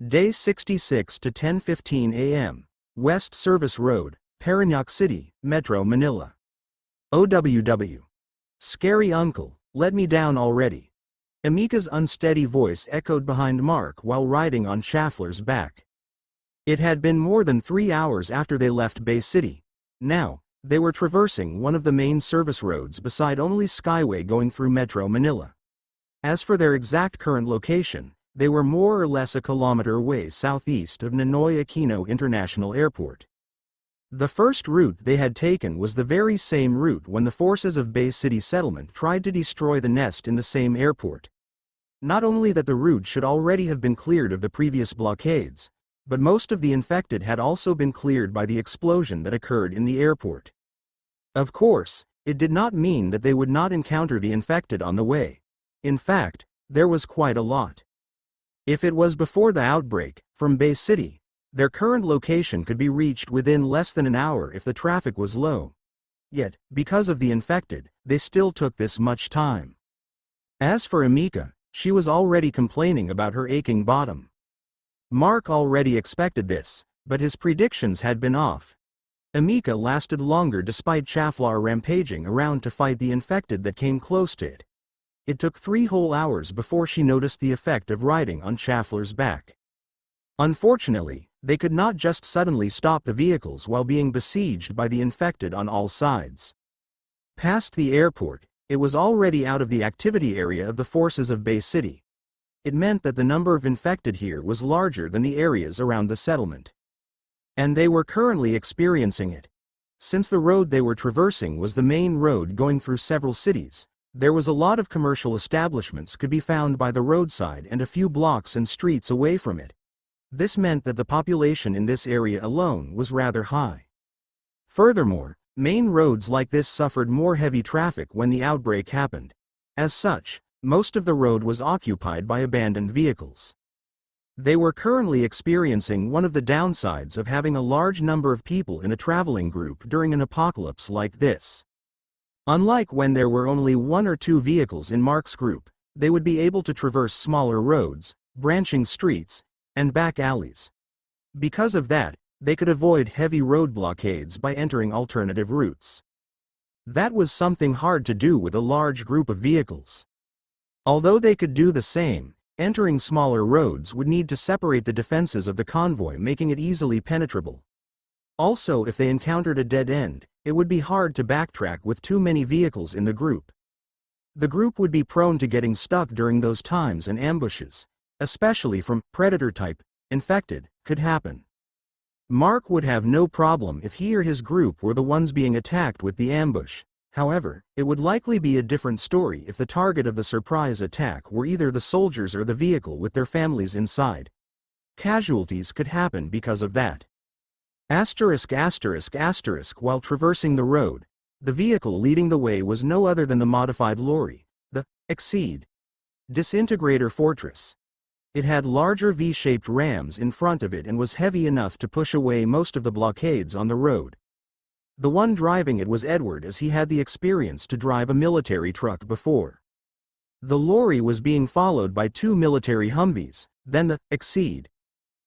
Day 66 to 10:15 a.m. West Service Road, Parañaque City, Metro Manila. OWW. Scary uncle, let me down already. Emika's unsteady voice echoed behind Mark while riding on Schaffler's back. It had been more than 3 hours after they left Bay City. Now, they were traversing one of the main service roads beside only Skyway going through Metro Manila. As for their exact current location, they were more or less a kilometer away southeast of Ninoy Aquino International Airport. The first route they had taken was the very same route when the forces of Bay City Settlement tried to destroy the nest in the same airport. Not only that the route should already have been cleared of the previous blockades, but most of the infected had also been cleared by the explosion that occurred in the airport. Of course, it did not mean that they would not encounter the infected on the way. In fact, there was quite a lot. If it was before the outbreak, from Bay City, their current location could be reached within less than an hour if the traffic was low. Yet, because of the infected, they still took this much time. As for Emika, she was already complaining about her aching bottom. Mark already expected this, but his predictions had been off. Emika lasted longer despite Schaffler rampaging around to fight the infected that came close to it. It took 3 whole hours before she noticed the effect of riding on Schaffler's back. Unfortunately, they could not just suddenly stop the vehicles while being besieged by the infected on all sides. Past the airport, it was already out of the activity area of the forces of Bay City. It meant that the number of infected here was larger than the areas around the settlement. And they were currently experiencing it. Since the road they were traversing was the main road going through several cities, there was a lot of commercial establishments could be found by the roadside and a few blocks and streets away from it. This meant that the population in this area alone was rather high. Furthermore, main roads like this suffered more heavy traffic when the outbreak happened. As such, most of the road was occupied by abandoned vehicles. They were currently experiencing one of the downsides of having a large number of people in a traveling group during an apocalypse like this. Unlike when there were only 1 or 2 vehicles in Mark's group, they would be able to traverse smaller roads, branching streets, and back alleys. Because of that, they could avoid heavy road blockades by entering alternative routes. That was something hard to do with a large group of vehicles. Although they could do the same, entering smaller roads would need to separate the defenses of the convoy, making it easily penetrable. Also, if they encountered a dead end, it would be hard to backtrack with too many vehicles in the group. The group would be prone to getting stuck during those times, and ambushes, especially from predator-type infected, could happen. Mark would have no problem if he or his group were the ones being attacked with the ambush. However, it would likely be a different story if the target of the surprise attack were either the soldiers or the vehicle with their families inside. Casualties could happen because of that. While traversing the road, the vehicle leading the way was no other than the modified lorry, the Exceed Disintegrator Fortress. It had larger V-shaped rams in front of it and was heavy enough to push away most of the blockades on the road. The one driving it was Edward, as he had the experience to drive a military truck before. The lorry was being followed by 2 military Humvees, then the Exceed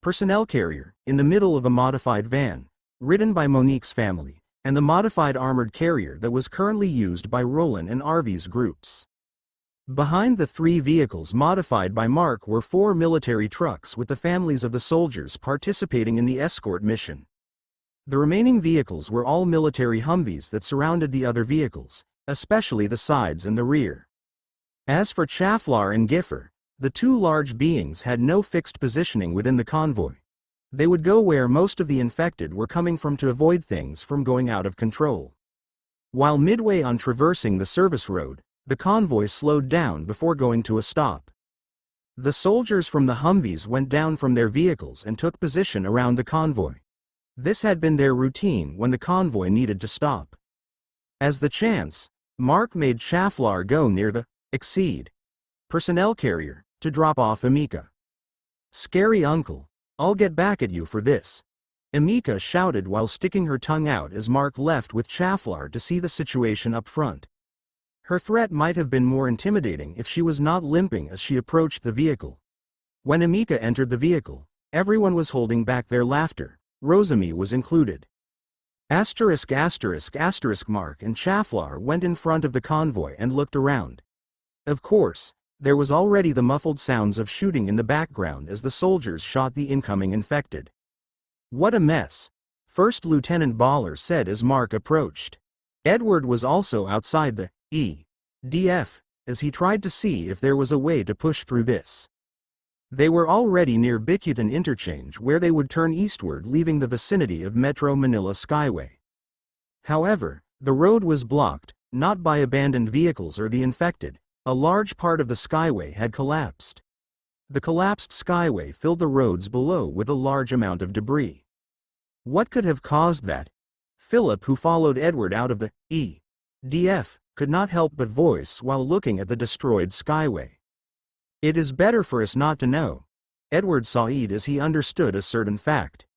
personnel carrier, in the middle of a modified van, ridden by Monique's family, and the modified armored carrier that was currently used by Roland and Arvy's groups. Behind the 3 vehicles modified by Mark were 4 military trucks with the families of the soldiers participating in the escort mission. The remaining vehicles were all military Humvees that surrounded the other vehicles, especially the sides and the rear. As for Schaffler and Giffer, the 2 large beings had no fixed positioning within the convoy. They would go where most of the infected were coming from to avoid things from going out of control. While midway on traversing the service road, the convoy slowed down before going to a stop. The soldiers from the Humvees went down from their vehicles and took position around the convoy. This had been their routine when the convoy needed to stop. As the chance, Mark made Schaffler go near the Exceed personnel carrier to drop off Emika. "Scary uncle, I'll get back at you for this," Emika shouted while sticking her tongue out as Mark left with Schaffler to see the situation up front. Her threat might have been more intimidating if she was not limping as she approached the vehicle. When Emika entered the vehicle, Everyone was holding back their laughter. Rosemi was included. Mark and Chaflar went in front of the convoy and looked around. Of course, there was already the muffled sounds of shooting in the background as the soldiers shot the incoming infected. What a mess, First Lieutenant Baller said as Mark approached. Edward was also outside the EDF, as he tried to see if there was a way to push through this. They were already near Bikutan Interchange where they would turn eastward leaving the vicinity of Metro Manila Skyway. However, the road was blocked, not by abandoned vehicles or the infected. A large part of the skyway had collapsed. The collapsed skyway filled the roads below with a large amount of debris. What could have caused that? Philip, who followed Edward out of the EDF, could not help but voice while looking at the destroyed skyway. It is better for us not to know. Edward sighed as he understood a certain fact.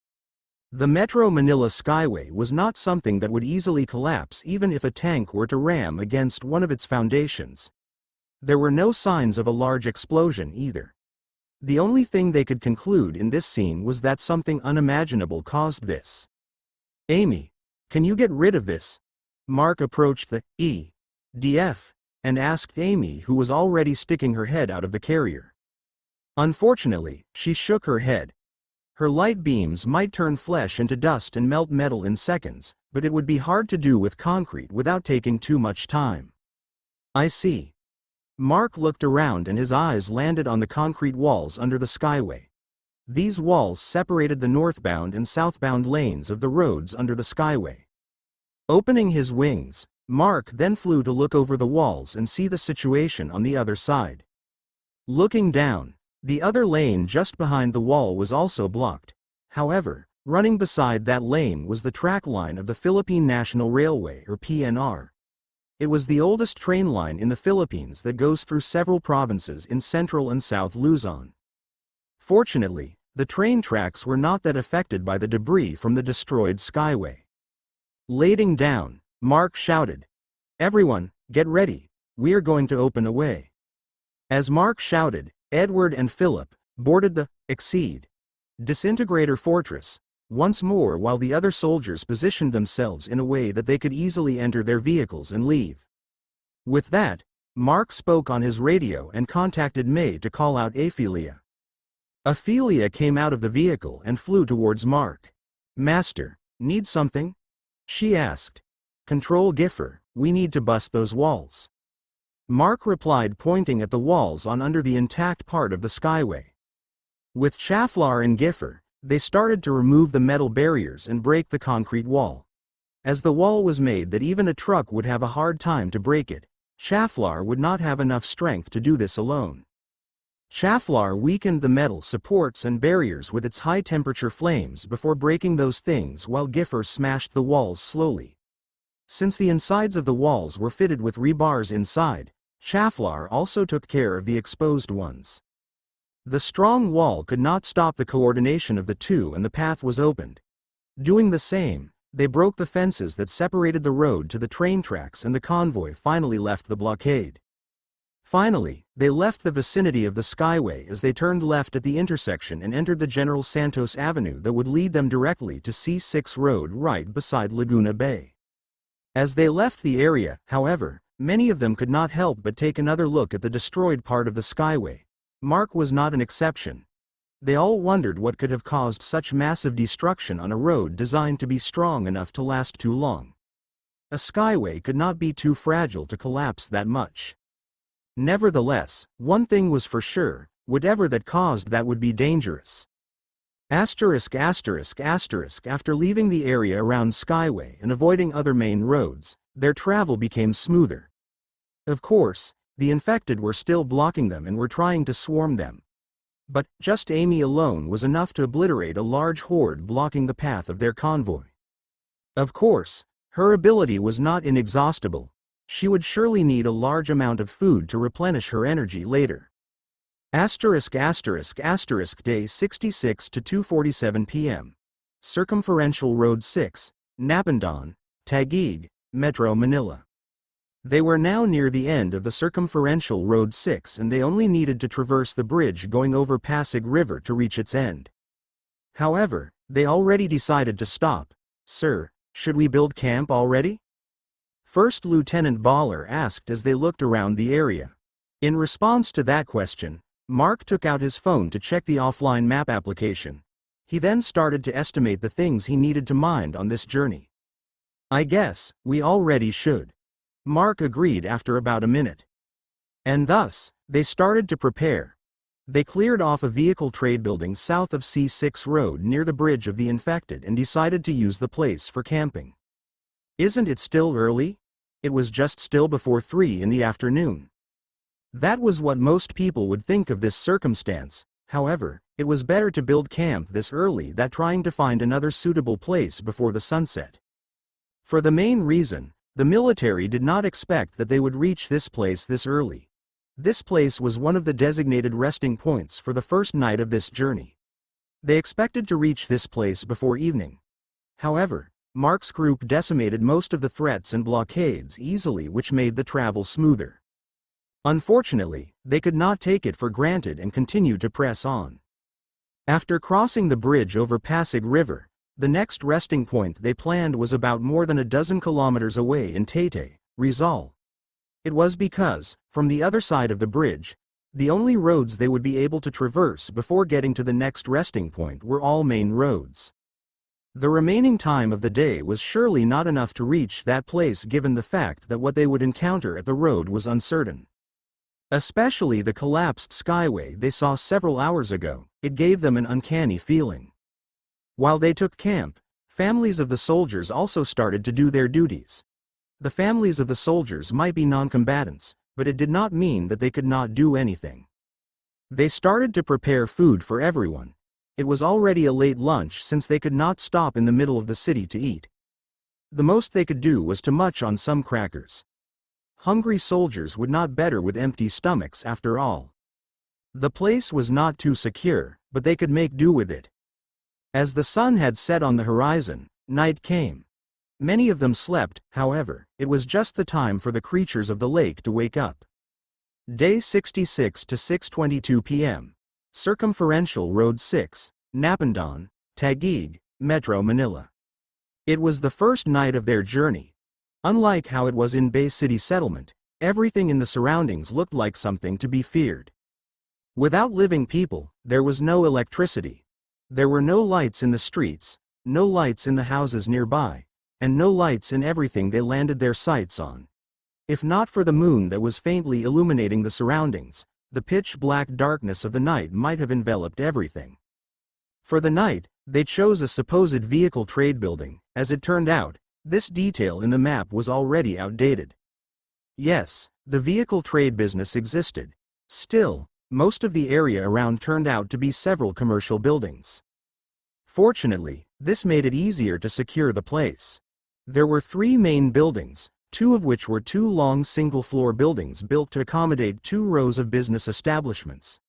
The Metro Manila Skyway was not something that would easily collapse even if a tank were to ram against one of its foundations. There were no signs of a large explosion either. The only thing they could conclude in this scene was that something unimaginable caused this. Amy, can you get rid of this? Mark approached the EDF and asked Amy, who was already sticking her head out of the carrier. Unfortunately, she shook her head. Her light beams might turn flesh into dust and melt metal in seconds, but it would be hard to do with concrete without taking too much time. I see. Mark looked around and his eyes landed on the concrete walls under the skyway. These walls separated the northbound and southbound lanes of the roads under the skyway. Opening his wings, Mark then flew to look over the walls and see the situation on the other side. Looking down, the other lane just behind the wall was also blocked. However, running beside that lane was the track line of the Philippine National Railway or PNR. It was the oldest train line in the Philippines that goes through several provinces in central and south Luzon. Fortunately, the train tracks were not that affected by the debris from the destroyed skyway. Laying down, Mark shouted, "Everyone, get ready, we are going to open a way." As Mark shouted, Edward and Philip boarded the disintegrator fortress once more while the other soldiers positioned themselves in a way that they could easily enter their vehicles and leave. With that, Mark spoke on his radio and contacted May to call out Ophelia. Ophelia came out of the vehicle and flew towards Mark. "Master, need something?" she asked. "Control Giffer, we need to bust those walls." Mark replied, pointing at the walls on under the intact part of the skyway. With Chaflar and Giffer, they started to remove the metal barriers and break the concrete wall. As the wall was made that even a truck would have a hard time to break it, Chaflar would not have enough strength to do this alone. Chaflar weakened the metal supports and barriers with its high-temperature flames before breaking those things while Giffer smashed the walls slowly. Since the insides of the walls were fitted with rebars inside, Chaflar also took care of the exposed ones. The strong wall could not stop the coordination of the two and the path was opened. Doing the same, they broke the fences that separated the road to the train tracks and the convoy finally left the blockade. Finally, they left the vicinity of the skyway as they turned left at the intersection and entered the General Santos Avenue that would lead them directly to C6 Road right beside Laguna Bay. As they left the area, however, many of them could not help but take another look at the destroyed part of the skyway. Mark was not an exception. They all wondered what could have caused such massive destruction on a road designed to be strong enough to last too long. A skyway could not be too fragile to collapse that much. Nevertheless, one thing was for sure, whatever that caused that would be dangerous. After leaving the area around Skyway and avoiding other main roads, their travel became smoother. Of course, the infected were still blocking them and were trying to swarm them. But just Amy alone was enough to obliterate a large horde blocking the path of their convoy. Of course, her ability was not inexhaustible. She would surely need a large amount of food to replenish her energy later. Day 66 to 2:47 p.m. Circumferential Road 6, Napandon, Taguig, Metro Manila. They were now near the end of the Circumferential Road 6 and they only needed to traverse the bridge going over Pasig River to reach its end. However, they already decided to stop. "Sir, should we build camp already?" First Lieutenant Baller asked as they looked around the area. In response to that question, Mark took out his phone to check the offline map application. He then started to estimate the things he needed to mind on this journey. "I guess we already should," Mark agreed after about a minute. And thus, they started to prepare. They cleared off a vehicle trade building south of C6 Road near the Bridge of the Infected and decided to use the place for camping. Isn't it still early? It was just still before 3 in the afternoon. That was what most people would think of this circumstance. However, it was better to build camp this early than trying to find another suitable place before the sunset. For the main reason, the military did not expect that they would reach this place this early. This place was one of the designated resting points for the first night of this journey. They expected to reach this place before evening. However, Mark's group decimated most of the threats and blockades easily, which made the travel smoother. Unfortunately, they could not take it for granted and continued to press on. After crossing the bridge over Pasig River, the next resting point they planned was about more than a dozen kilometers away in Taytay, Rizal. It was because, from the other side of the bridge, the only roads they would be able to traverse before getting to the next resting point were all main roads. The remaining time of the day was surely not enough to reach that place, given the fact that what they would encounter at the road was uncertain. Especially the collapsed skyway they saw several hours ago, it gave them an uncanny feeling. While they took camp, families of the soldiers also started to do their duties. The families of the soldiers might be non-combatants, but it did not mean that they could not do anything. They started to prepare food for everyone. It was already a late lunch since they could not stop in the middle of the city to eat. The most they could do was to munch on some crackers. Hungry soldiers would not better with empty stomachs after all. The place was not too secure, but they could make do with it. As the sun had set on the horizon, night came. Many of them slept, however, it was just the time for the creatures of the lake to wake up. Day 66 to 6:22 p.m. Circumferential Road 6, Napandon, Taguig, Metro Manila. It was the first night of their journey. Unlike how it was in Bay City Settlement, everything in the surroundings looked like something to be feared. Without living people, there was no electricity. There were no lights in the streets, no lights in the houses nearby, and no lights in everything they landed their sights on. If not for the moon that was faintly illuminating the surroundings, the pitch-black darkness of the night might have enveloped everything. For the night, they chose a supposed vehicle trade building. As it turned out, this detail in the map was already outdated. Yes, the vehicle trade business existed. Still, most of the area around turned out to be several commercial buildings. Fortunately, this made it easier to secure the place. There were 3 main buildings, 2 of which were 2 long single-floor buildings built to accommodate 2 rows of business establishments.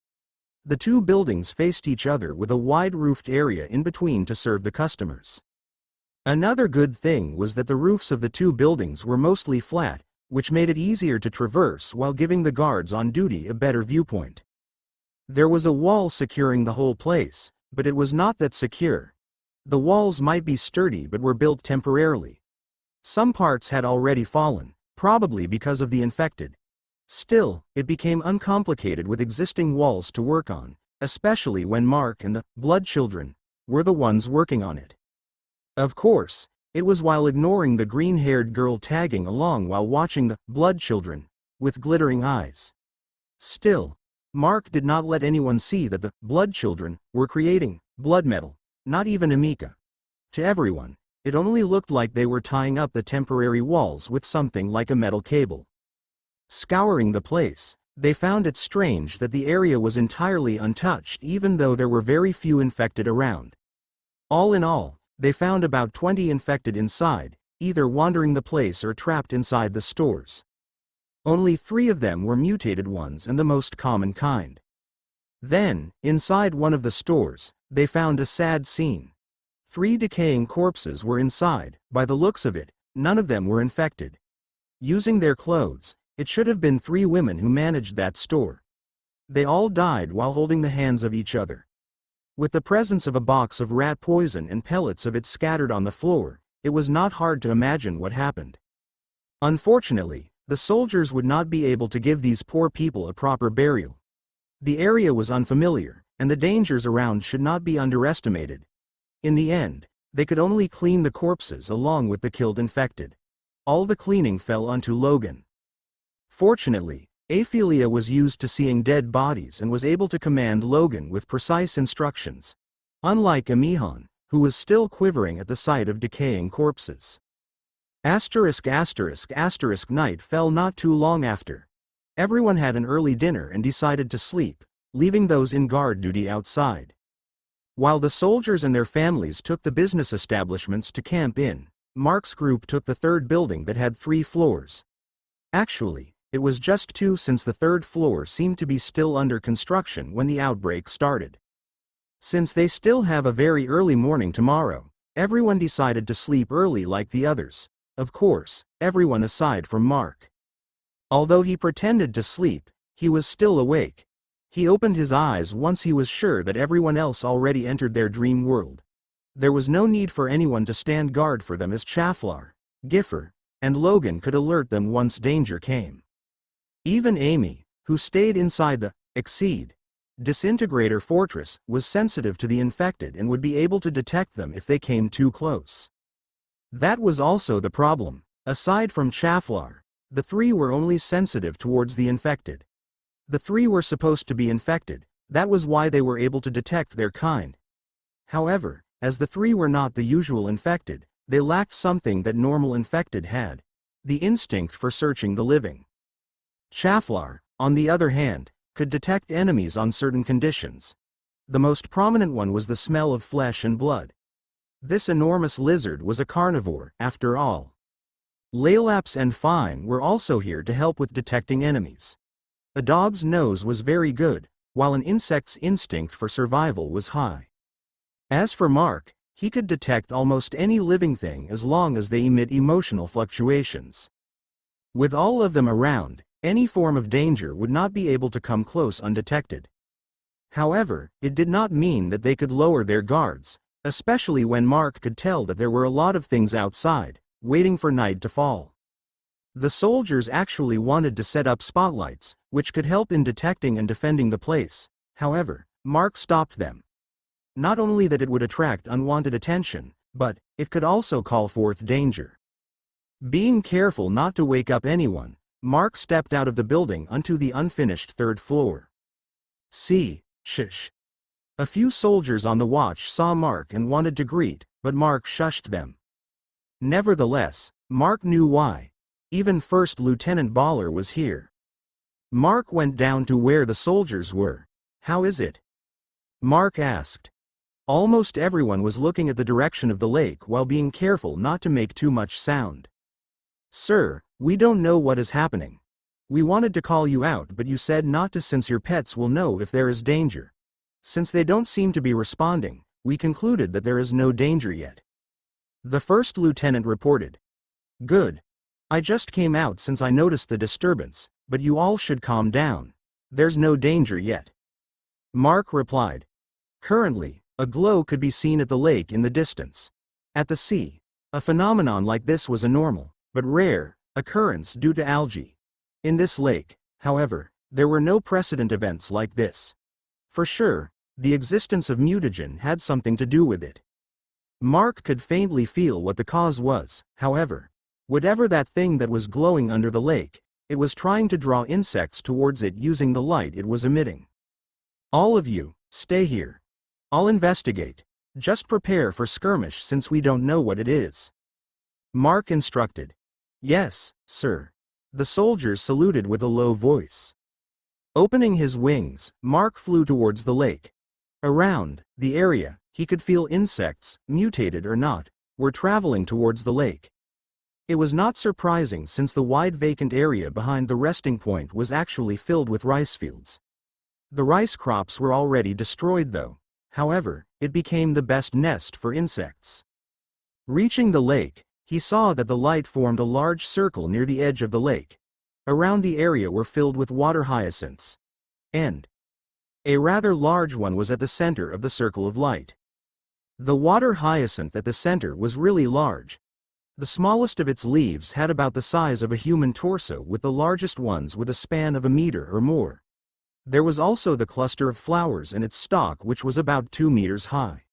The 2 buildings faced each other with a wide-roofed area in between to serve the customers. Another good thing was that the roofs of the 2 buildings were mostly flat, which made it easier to traverse while giving the guards on duty a better viewpoint. There was a wall securing the whole place, but it was not that secure. The walls might be sturdy but were built temporarily. Some parts had already fallen, probably because of the infected. Still, it became uncomplicated with existing walls to work on, especially when Mark and the Blood Children were the ones working on it. Of course, it was while ignoring the green-haired girl tagging along while watching the Blood Children with glittering eyes. Still, Mark did not let anyone see that the Blood Children were creating blood metal, not even Amika. To everyone, it only looked like they were tying up the temporary walls with something like a metal cable. Scouring the place, they found it strange that the area was entirely untouched even though there were very few infected around. All in all, they found about 20 infected inside, either wandering the place or trapped inside the stores. Only 3 of them were mutated ones and the most common kind. Then, inside one of the stores, they found a sad scene. 3 decaying corpses were inside. By the looks of it, none of them were infected. Using their clothes, it should have been 3 women who managed that store. They all died while holding the hands of each other. With the presence of a box of rat poison and pellets of it scattered on the floor, it was not hard to imagine what happened. Unfortunately, the soldiers would not be able to give these poor people a proper burial. The area was unfamiliar, and the dangers around should not be underestimated. In the end, they could only clean the corpses along with the killed infected. All the cleaning fell onto Logan. Fortunately, Aphelia was used to seeing dead bodies and was able to command Logan with precise instructions, unlike Amihan, who was still quivering at the sight of decaying corpses. Night fell not too long after. Everyone had an early dinner and decided to sleep, leaving those in guard duty outside. While the soldiers and their families took the business establishments to camp in, Mark's group took the third building that had 3 floors. Actually, it was just 2 since the third floor seemed to be still under construction when the outbreak started. Since they still have a very early morning tomorrow, everyone decided to sleep early like the others. Of course, everyone aside from Mark. Although he pretended to sleep, he was still awake. He opened his eyes once he was sure that everyone else already entered their dream world. There was no need for anyone to stand guard for them as Chaflar, Giffer, and Logan could alert them once danger came. Even Amy, who stayed inside the Exceed disintegrator fortress, was sensitive to the infected and would be able to detect them if they came too close. That was also the problem. Aside from Chaflar, the 3 were only sensitive towards the infected. The 3 were supposed to be infected, that was why they were able to detect their kind. However, as the 3 were not the usual infected, they lacked something that normal infected had: the instinct for searching the living. Chaflar, on the other hand, could detect enemies on certain conditions. The most prominent one was the smell of flesh and blood. This enormous lizard was a carnivore, after all. Laylaps and Fine were also here to help with detecting enemies. A dog's nose was very good, while an insect's instinct for survival was high. As for Mark, he could detect almost any living thing as long as they emit emotional fluctuations. With all of them around, any form of danger would not be able to come close undetected. However, it did not mean that they could lower their guards, especially when Mark could tell that there were a lot of things outside, waiting for night to fall. The soldiers actually wanted to set up spotlights, which could help in detecting and defending the place. However, Mark stopped them. Not only that it would attract unwanted attention, but it could also call forth danger. Being careful not to wake up anyone, Mark stepped out of the building onto the unfinished third floor. Shush. A few soldiers on the watch saw Mark and wanted to greet, but Mark shushed them. Nevertheless, Mark knew why. Even First Lieutenant Baller was here. Mark went down to where the soldiers were. "How is it?" Mark asked. Almost everyone was looking at the direction of the lake while being careful not to make too much sound. "Sir, we don't know what is happening. We wanted to call you out, but you said not to since your pets will know if there is danger. Since they don't seem to be responding, we concluded that there is no danger yet." The first lieutenant reported. "Good. I just came out since I noticed the disturbance, but you all should calm down. There's no danger yet." Mark replied. Currently, a glow could be seen at the lake in the distance. At the sea, a phenomenon like this was a normal, but rare, occurrence due to algae. In this lake, however, there were no precedent events like this. For sure, the existence of mutagen had something to do with it. Mark could faintly feel what the cause was. However, whatever that thing that was glowing under the lake, it was trying to draw insects towards it using the light it was emitting. "All of you, stay here. I'll investigate. Just prepare for skirmish since we don't know what it is," Mark instructed. "Yes, sir." The soldiers saluted with a low voice. Opening his wings, Mark flew towards the lake. Around the area, he could feel insects, mutated or not, were traveling towards the lake. It was not surprising since the wide vacant area behind the resting point was actually filled with rice fields. The rice crops were already destroyed though. However, it became the best nest for insects. Reaching the lake, he saw that the light formed a large circle near the edge of the lake. Around the area were filled with water hyacinths. And A rather large one was at the center of the circle of light. The water hyacinth at the center was really large. The smallest of its leaves had about the size of a human torso, with the largest ones with a span of a meter or more. There was also the cluster of flowers in its stalk, which was about 2 meters high.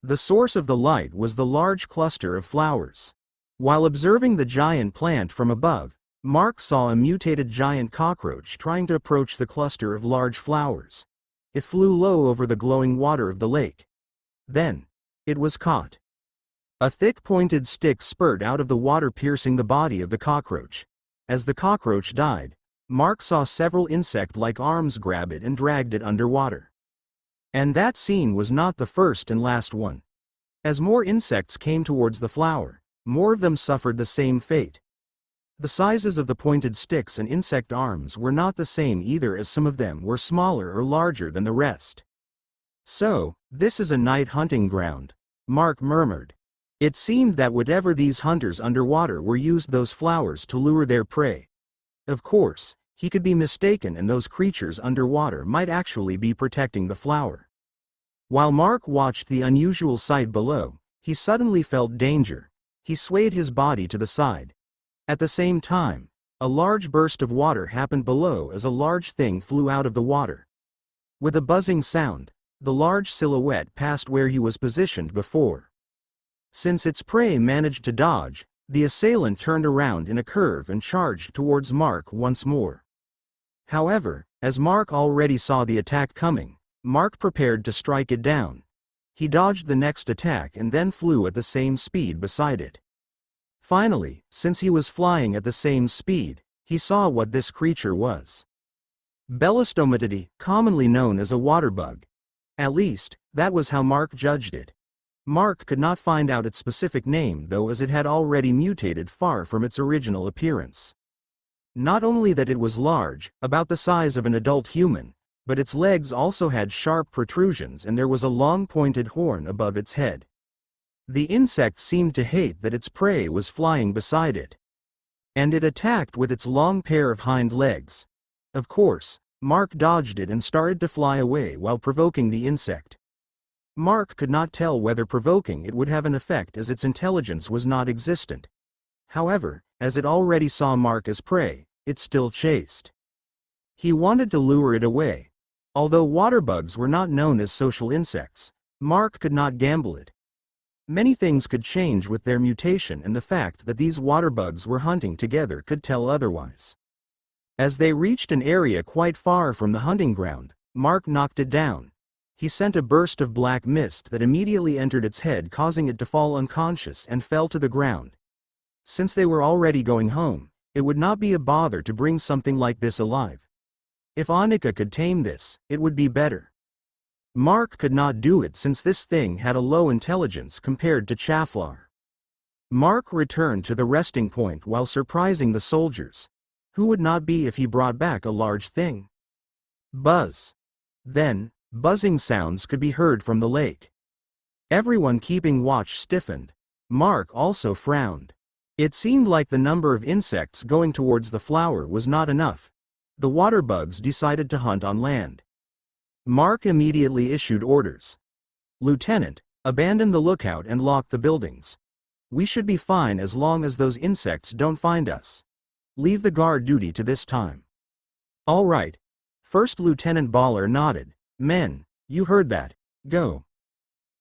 The source of the light was the large cluster of flowers. While observing the giant plant from above, Mark saw a mutated giant cockroach trying to approach the cluster of large flowers. It flew low over the glowing water of the lake. Then, it was caught. A thick pointed stick spurted out of the water, piercing the body of the cockroach. As the cockroach died, Mark saw several insect-like arms grab it and dragged it underwater. And that scene was not the first and last one. As more insects came towards the flower, more of them suffered the same fate. The sizes of the pointed sticks and insect arms were not the same either, as some of them were smaller or larger than the rest. "So, this is a night hunting ground," Mark murmured. It seemed that whatever these hunters underwater were used those flowers to lure their prey. Of course, he could be mistaken, and those creatures underwater might actually be protecting the flower. While Mark watched the unusual sight below, he suddenly felt danger. He swayed his body to the side. At the same time, a large burst of water happened below as a large thing flew out of the water. With a buzzing sound, the large silhouette passed where he was positioned before. Since its prey managed to dodge, the assailant turned around in a curve and charged towards Mark once more. However, as Mark already saw the attack coming, Mark prepared to strike it down. He dodged the next attack and then flew at the same speed beside it. Finally, since he was flying at the same speed, he saw what this creature was. Bellostomatida, commonly known as a water bug. At least, that was how Mark judged it. Mark could not find out its specific name though, as it had already mutated far from its original appearance. Not only that it was large, about the size of an adult human, but its legs also had sharp protrusions and there was a long pointed horn above its head. The insect seemed to hate that its prey was flying beside it. And it attacked with its long pair of hind legs. Of course, Mark dodged it and started to fly away while provoking the insect. Mark could not tell whether provoking it would have an effect, as its intelligence was not existent. However, as it already saw Mark as prey, it still chased. He wanted to lure it away. Although water bugs were not known as social insects, Mark could not gamble it. Many things could change with their mutation, and the fact that these water bugs were hunting together could tell otherwise. As they reached an area quite far from the hunting ground, Mark knocked it down. He sent a burst of black mist that immediately entered its head, causing it to fall unconscious and fell to the ground. Since they were already going home, it would not be a bother to bring something like this alive. If Annika could tame this, it would be better. Mark could not do it since this thing had a low intelligence compared to Chaflar. Mark returned to the resting point while surprising the soldiers. Who would not be if he brought back a large thing? Buzz. Then, buzzing sounds could be heard from the lake. Everyone keeping watch stiffened. Mark also frowned. It seemed like the number of insects going towards the flower was not enough. The water bugs decided to hunt on land. Mark immediately issued orders. "Lieutenant, abandon the lookout and lock the buildings. We should be fine as long as those insects don't find us. Leave the guard duty to this time." "All right." First Lieutenant Baller nodded. "Men, you heard that. Go."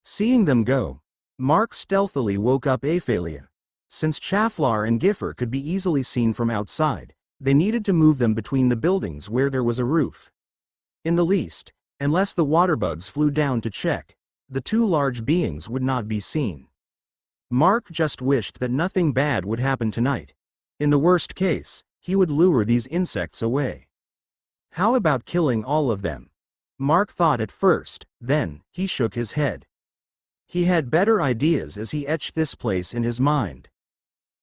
Seeing them go, Mark stealthily woke up Aphalia. Since Chaflar and Giffer could be easily seen from outside, they needed to move them between the buildings where there was a roof. In the least, unless the water bugs flew down to check, the two large beings would not be seen. Mark just wished that nothing bad would happen tonight. In the worst case, he would lure these insects away. How about killing all of them? Mark thought at first, then, he shook his head. He had better ideas as he etched this place in his mind.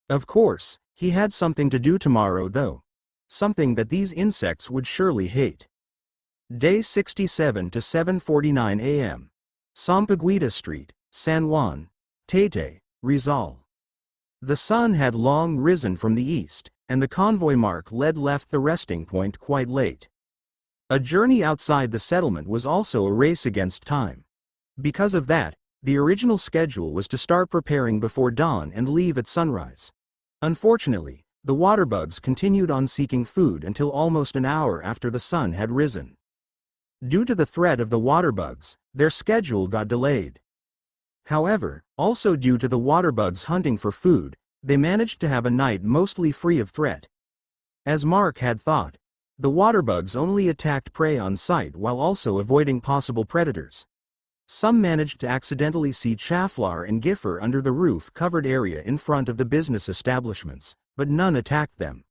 Of course, he had something to do tomorrow though. Something that these insects would surely hate. Day 67 to 7:49 a.m. Sampaguita Street, San Juan, Taytay, Rizal. The sun had long risen from the east, and the convoy Mark led left the resting point quite late. A journey outside the settlement was also a race against time. Because of that, the original schedule was to start preparing before dawn and leave at sunrise. Unfortunately, the waterbugs continued on seeking food until almost an hour after the sun had risen. Due to the threat of the waterbugs, their schedule got delayed. However, also due to the waterbugs hunting for food, they managed to have a night mostly free of threat. As Mark had thought, the waterbugs only attacked prey on sight while also avoiding possible predators. Some managed to accidentally see Chaflar and Giffer under the roof-covered area in front of the business establishments, but none attacked them.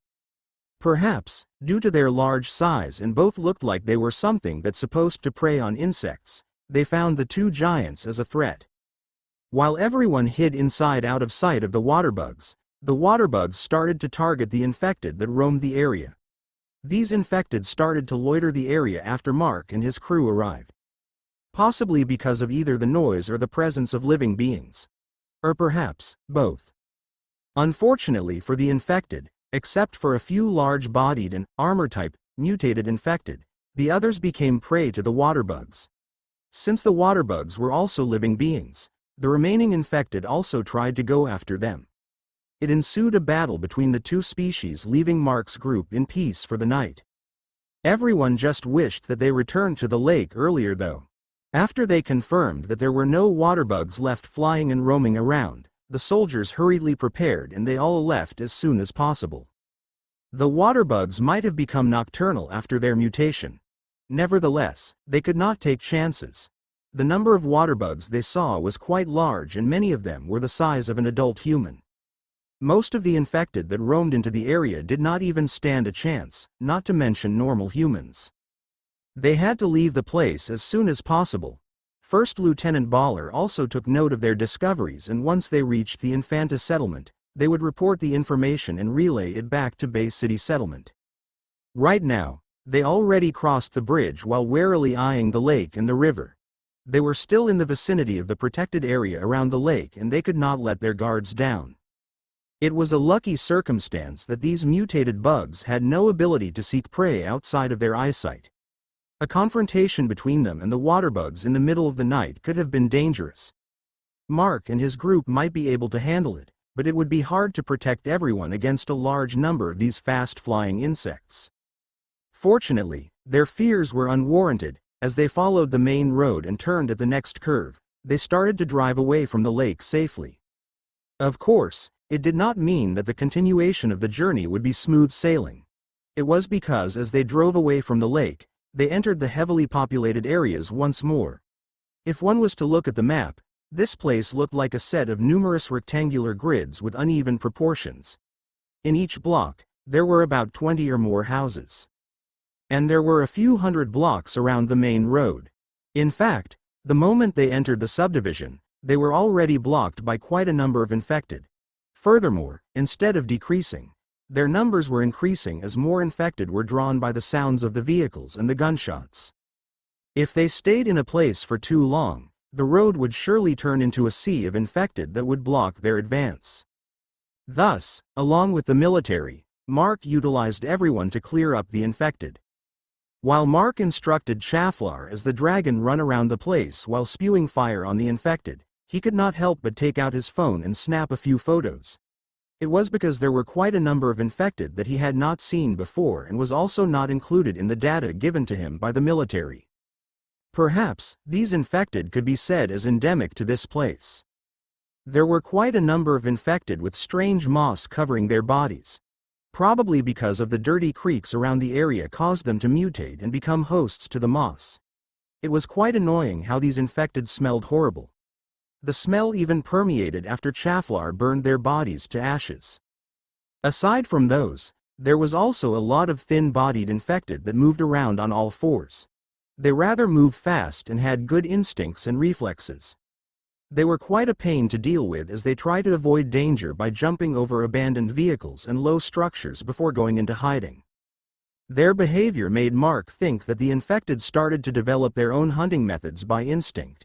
Perhaps, due to their large size and both looked like they were something that's supposed to prey on insects, they found the two giants as a threat. While everyone hid inside out of sight of the waterbugs started to target the infected that roamed the area. These infected started to loiter the area after Mark and his crew arrived. Possibly because of either the noise or the presence of living beings. Or perhaps, both. Unfortunately for the infected, except for a few large-bodied and armor-type, mutated infected, the others became prey to the waterbugs. Since the waterbugs were also living beings, the remaining infected also tried to go after them. It ensued a battle between the two species, leaving Mark's group in peace for the night. Everyone just wished that they returned to the lake earlier though. After they confirmed that there were no waterbugs left flying and roaming around, the soldiers hurriedly prepared and they all left as soon as possible. The waterbugs might have become nocturnal after their mutation. Nevertheless, they could not take chances. The number of waterbugs they saw was quite large and many of them were the size of an adult human. Most of the infected that roamed into the area did not even stand a chance, not to mention normal humans. They had to leave the place as soon as possible. First Lieutenant Baller also took note of their discoveries, and once they reached the Infanta settlement, they would report the information and relay it back to Bay City settlement. Right now, they already crossed the bridge while warily eyeing the lake and the river. They were still in the vicinity of the protected area around the lake and they could not let their guards down. It was a lucky circumstance that these mutated bugs had no ability to seek prey outside of their eyesight. A confrontation between them and the waterbugs in the middle of the night could have been dangerous. Mark and his group might be able to handle it, but it would be hard to protect everyone against a large number of these fast-flying insects. Fortunately, their fears were unwarranted. As they followed the main road and turned at the next curve, they started to drive away from the lake safely. Of course, it did not mean that the continuation of the journey would be smooth sailing. It was because as they drove away from the lake, they entered the heavily populated areas once more. If one was to look at the map, this place looked like a set of numerous rectangular grids with uneven proportions. In each block, there were about 20 or more houses. And there were a few hundred blocks around the main road. In fact, the moment they entered the subdivision, they were already blocked by quite a number of infected. Furthermore, instead of decreasing, their numbers were increasing as more infected were drawn by the sounds of the vehicles and the gunshots. If they stayed in a place for too long, the road would surely turn into a sea of infected that would block their advance. Thus, along with the military, Mark utilized everyone to clear up the infected. While Mark instructed Chaflar as the dragon run around the place while spewing fire on the infected, he could not help but take out his phone and snap a few photos. It was because there were quite a number of infected that he had not seen before and was also not included in the data given to him by the military. Perhaps, these infected could be said as endemic to this place. There were quite a number of infected with strange moss covering their bodies. Probably because of the dirty creeks around the area caused them to mutate and become hosts to the moss. It was quite annoying how these infected smelled horrible. The smell even permeated after Chaflar burned their bodies to ashes. Aside from those, there was also a lot of thin-bodied infected that moved around on all fours. They rather moved fast and had good instincts and reflexes. They were quite a pain to deal with as they tried to avoid danger by jumping over abandoned vehicles and low structures before going into hiding. Their behavior made Mark think that the infected started to develop their own hunting methods by instinct.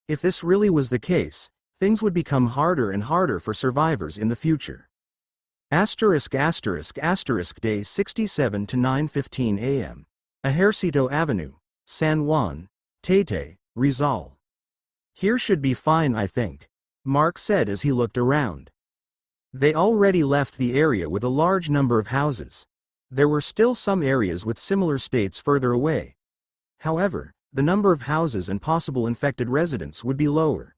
If this really was the case, things would become harder and harder for survivors in the future. ******* Day 67 to 9:15 a.m. Ejercito Avenue, San Juan, Taytay, Rizal. Here should be fine, I think, Mark said as he looked around. They already left the area with a large number of houses. There were still some areas with similar states further away. However, the number of houses and possible infected residents would be lower.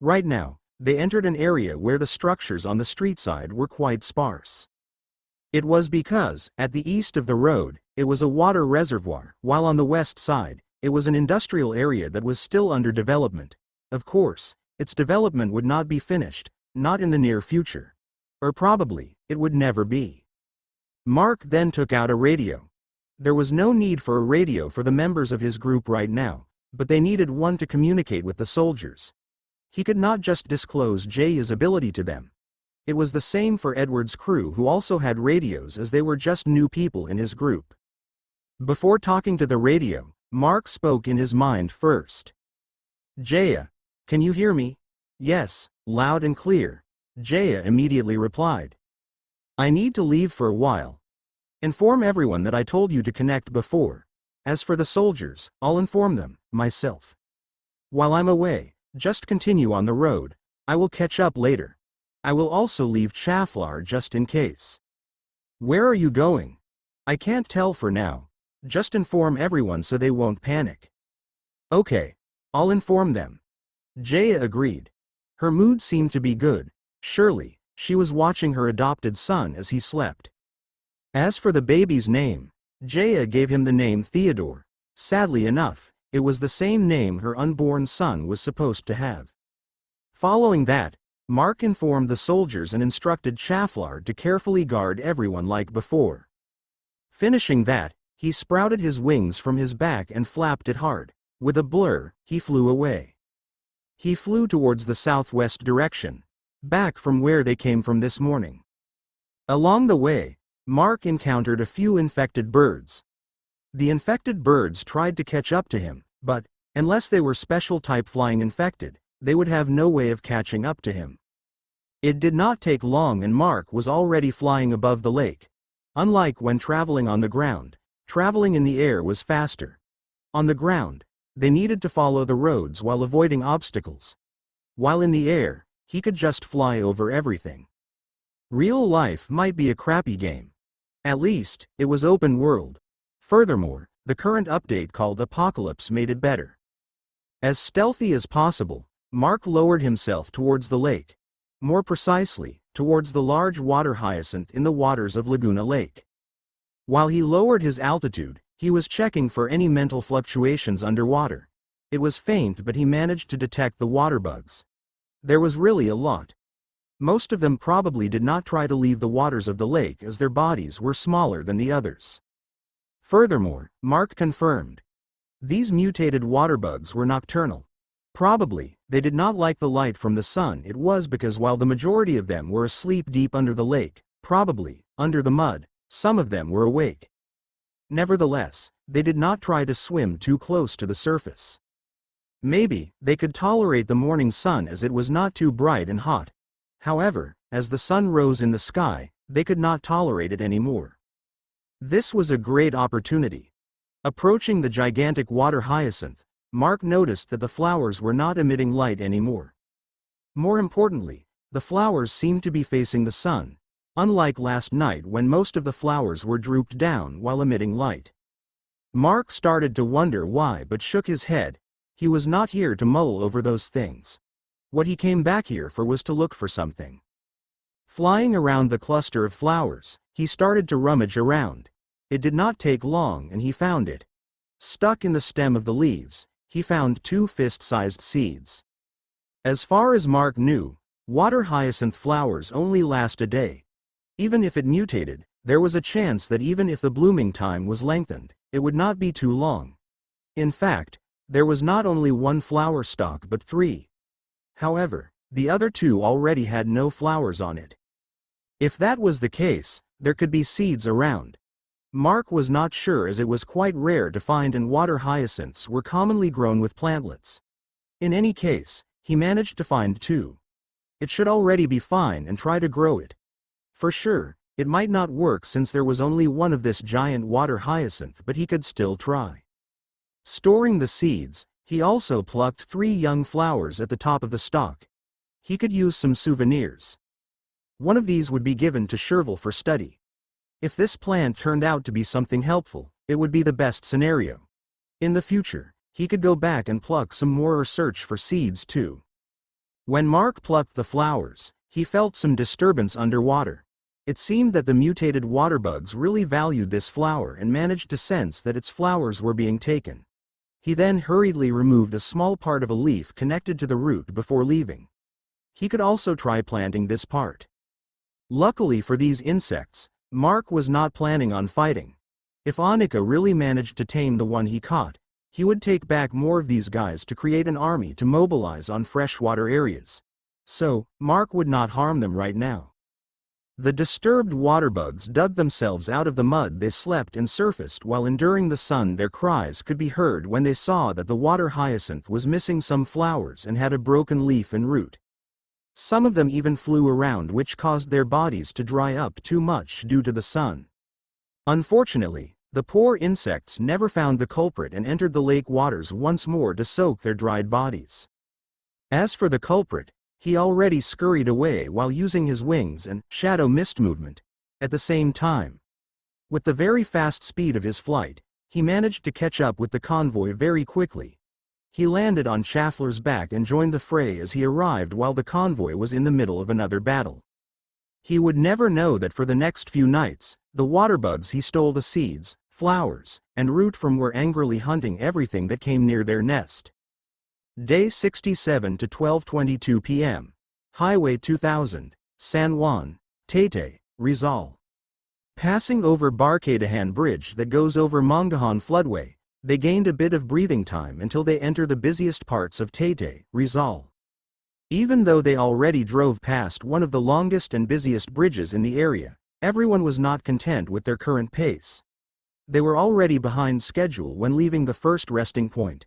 Right now, they entered an area where the structures on the street side were quite sparse. It was because, at the east of the road, it was a water reservoir, while on the west side, it was an industrial area that was still under development. Of course, its development would not be finished, not in the near future. Or probably, it would never be. Mark then took out a radio. There was no need for a radio for the members of his group right now, but they needed one to communicate with the soldiers. He could not just disclose Jay's ability to them. It was the same for Edward's crew, who also had radios, as they were just new people in his group. Before talking to the radio, Mark spoke in his mind first. "Jaya, can you hear me?" "Yes, loud and clear," Jaya immediately replied. "I need to leave for a while. Inform everyone that I told you to connect before. As for the soldiers, I'll inform them, myself. While I'm away, just continue on the road. I will catch up later. I will also leave Chaflar just in case." "Where are you going?" "I can't tell for now. Just inform everyone so they won't panic." "Okay, I'll inform them." Jaya agreed. Her mood seemed to be good. Surely, she was watching her adopted son as he slept. As for the baby's name, Jaya gave him the name Theodore. Sadly enough, it was the same name her unborn son was supposed to have. Following that, Mark informed the soldiers and instructed Chaflar to carefully guard everyone like before. Finishing that, he sprouted his wings from his back and flapped it hard. With a blur, he flew away. He flew towards the southwest direction, back from where they came from this morning. Along the way, Mark encountered a few infected birds. The infected birds tried to catch up to him, but, unless they were special type flying infected, they would have no way of catching up to him. It did not take long and Mark was already flying above the lake. Unlike when traveling on the ground, traveling in the air was faster. On the ground, they needed to follow the roads while avoiding obstacles. While in the air, he could just fly over everything. Real life might be a crappy game. At least, it was open world. Furthermore, the current update called Apocalypse made it better. As stealthy as possible, Mark lowered himself towards the lake. More precisely, towards the large water hyacinth in the waters of Laguna Lake. While he lowered his altitude, he was checking for any mental fluctuations underwater. It was faint, but he managed to detect the water bugs. There was really a lot. Most of them probably did not try to leave the waters of the lake as their bodies were smaller than the others. Furthermore, Mark confirmed. These mutated water bugs were nocturnal. Probably, they did not like the light from the sun. It was because while the majority of them were asleep deep under the lake, probably, under the mud, some of them were awake. Nevertheless, they did not try to swim too close to the surface. Maybe, they could tolerate the morning sun as it was not too bright and hot. However, as the sun rose in the sky, they could not tolerate it anymore. This was a great opportunity. Approaching the gigantic water hyacinth, Mark noticed that the flowers were not emitting light anymore. More importantly, the flowers seemed to be facing the sun, unlike last night when most of the flowers were drooped down while emitting light. Mark started to wonder why but shook his head. He was not here to mull over those things. What he came back here for was to look for something. Flying around the cluster of flowers, he started to rummage around. It did not take long and he found it. Stuck in the stem of the leaves, he found 2 fist-sized seeds. As far as Mark knew, water hyacinth flowers only last a day. Even if it mutated, there was a chance that even if the blooming time was lengthened, it would not be too long. In fact, there was not only 1 flower stalk but 3. However, the other 2 already had no flowers on it. If that was the case, there could be seeds around. Mark was not sure as it was quite rare to find and water hyacinths were commonly grown with plantlets. In any case, he managed to find 2. It should already be fine and try to grow it. For sure, It might not work since there was only one of this giant water hyacinth, but he could still try. Storing the seeds, he also plucked 3 young flowers at the top of the stalk. He could use some souvenirs. One of these would be given to Sherville for study. If this plant turned out to be something helpful, it would be the best scenario. In the future, he could go back and pluck some more or search for seeds too. When Mark plucked the flowers, he felt some disturbance underwater. It seemed that the mutated water bugs really valued this flower and managed to sense that its flowers were being taken. He then hurriedly removed a small part of a leaf connected to the root before leaving. He could also try planting this part. Luckily for these insects, Mark was not planning on fighting. If Annika really managed to tame the one he caught, he would take back more of these guys to create an army to mobilize on freshwater areas. So, Mark would not harm them right now. The disturbed water bugs dug themselves out of the mud they slept and surfaced while enduring the sun. Their cries could be heard when they saw that the water hyacinth was missing some flowers and had a broken leaf and root. Some of them even flew around, which caused their bodies to dry up too much due to the sun. Unfortunately, the poor insects never found the culprit and entered the lake waters once more to soak their dried bodies. As for the culprit, he already scurried away while using his wings and shadow mist movement at the same time. With the very fast speed of his flight, he managed to catch up with the convoy very quickly. He landed on Schaffler's back and joined the fray as he arrived while the convoy was in the middle of another battle. He would never know that for the next few nights, the water bugs he stole the seeds, flowers, and root from were angrily hunting everything that came near their nest. Day 67 to 12:22 p.m. Highway 2000, San Juan, Taytay, Rizal. Passing over Barcadahan Bridge that goes over Mangahan Floodway, they gained a bit of breathing time until they enter the busiest parts of Taytay, Rizal. Even though they already drove past one of the longest and busiest bridges in the area, everyone was not content with their current pace. They were already behind schedule when leaving the first resting point.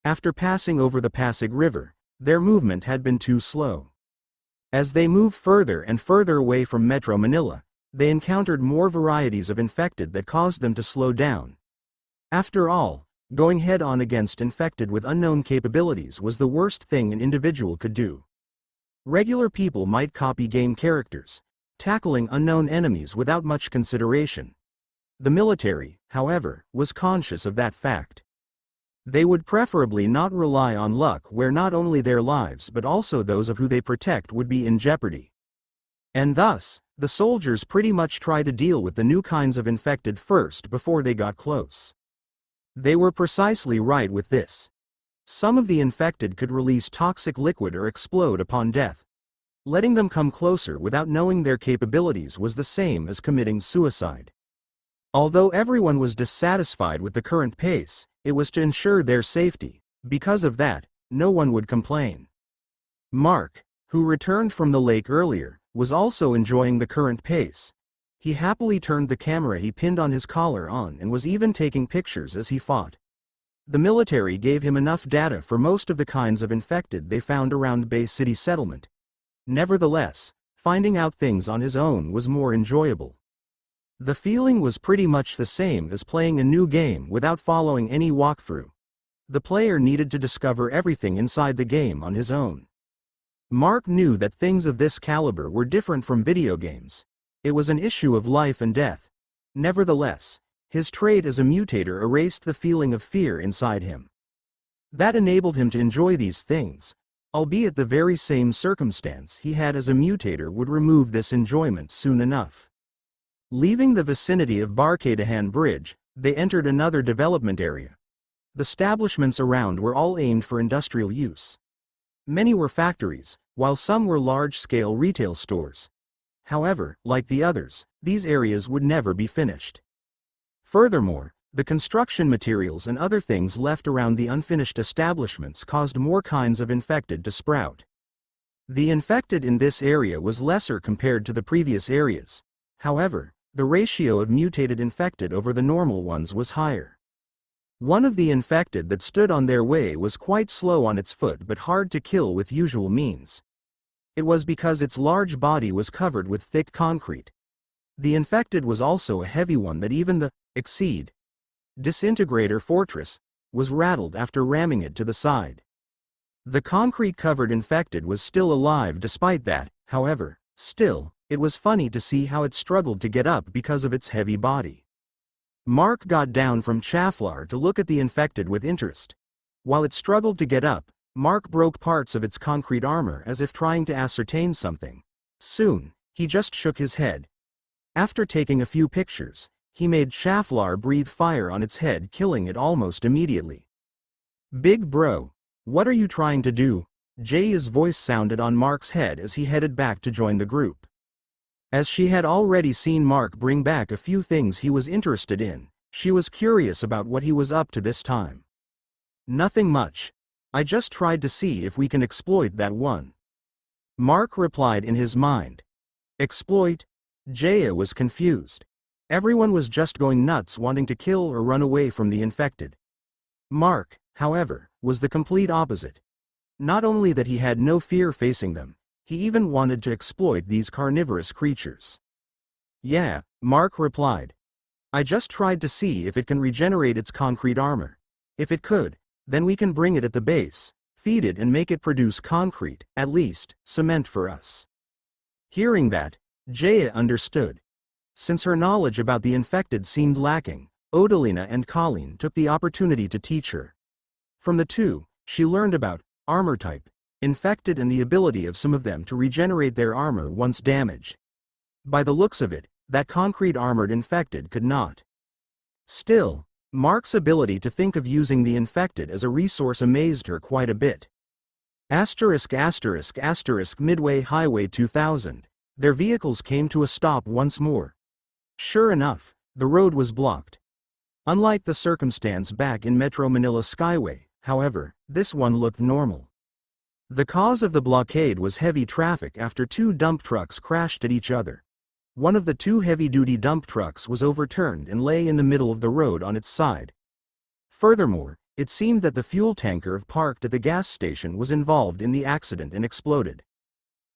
After passing over the Pasig River, their movement had been too slow. As they moved further and further away from Metro Manila, they encountered more varieties of infected that caused them to slow down. After all, going head-on against infected with unknown capabilities was the worst thing an individual could do. Regular people might copy game characters, tackling unknown enemies without much consideration. The military, however, was conscious of that fact. They would preferably not rely on luck where not only their lives but also those of who they protect would be in jeopardy. And thus, the soldiers pretty much try to deal with the new kinds of infected first before they got close. They were precisely right with this. Some of the infected could release toxic liquid or explode upon death. Letting them come closer without knowing their capabilities was the same as committing suicide. Although everyone was dissatisfied with the current pace, it was to ensure their safety. Because of that, no one would complain. Mark, who returned from the lake earlier, was also enjoying the current pace. He happily turned the camera he pinned on his collar on and was even taking pictures as he fought. The military gave him enough data for most of the kinds of infected they found around Bay City settlement. Nevertheless, finding out things on his own was more enjoyable. The feeling was pretty much the same as playing a new game without following any walkthrough. The player needed to discover everything inside the game on his own. Mark knew that things of this caliber were different from video games. It was an issue of life and death. Nevertheless, his trait as a mutator erased the feeling of fear inside him. That enabled him to enjoy these things, albeit the very same circumstance he had as a mutator would remove this enjoyment soon enough. Leaving the vicinity of Barcadahan Bridge, they entered another development area. The establishments around were all aimed for industrial use. Many were factories, while some were large-scale retail stores. However, like the others, these areas would never be finished. Furthermore, the construction materials and other things left around the unfinished establishments caused more kinds of infected to sprout. The infected in this area was lesser compared to the previous areas. However, the ratio of mutated infected over the normal ones was higher. One of the infected that stood on their way was quite slow on its foot but hard to kill with usual means. It was because its large body was covered with thick concrete. The infected was also a heavy one that even the Exceed disintegrator fortress was rattled after ramming it to the side. The concrete-covered infected was still alive despite that, however. Still, it was funny to see how it struggled to get up because of its heavy body. Mark got down from Chaflar to look at the infected with interest. While it struggled to get up, Mark broke parts of its concrete armor as if trying to ascertain something. Soon, he just shook his head. After taking a few pictures, he made Chaflar breathe fire on its head, killing it almost immediately. "Big bro, what are you trying to do?" Jaya's voice sounded on Mark's head as he headed back to join the group. As she had already seen Mark bring back a few things he was interested in, she was curious about what he was up to this time. "Nothing much. I just tried to see if we can exploit that one." Mark replied in his mind. Exploit? Jaya was confused. Everyone was just going nuts wanting to kill or run away from the infected. Mark, however, was the complete opposite. Not only that he had no fear facing them, he even wanted to exploit these carnivorous creatures. "Yeah," Mark replied. "I just tried to see if it can regenerate its concrete armor. If it could, then we can bring it at the base, feed it and make it produce concrete, at least, cement for us." Hearing that, Jaya understood. Since her knowledge about the infected seemed lacking, Odalina and Colleen took the opportunity to teach her. From the two, she learned about armor type, infected and the ability of some of them to regenerate their armor once damaged. By the looks of it, that concrete armored infected could not. Still, Mark's ability to think of using the infected as a resource amazed her quite a bit. Midway Highway 2000, their vehicles came to a stop once more. Sure enough, the road was blocked. Unlike the circumstance back in Metro Manila Skyway, however, this one looked normal. The cause of the blockade was heavy traffic after two dump trucks crashed at each other. One of the two heavy-duty dump trucks was overturned and lay in the middle of the road on its side. Furthermore, it seemed that the fuel tanker parked at the gas station was involved in the accident and exploded.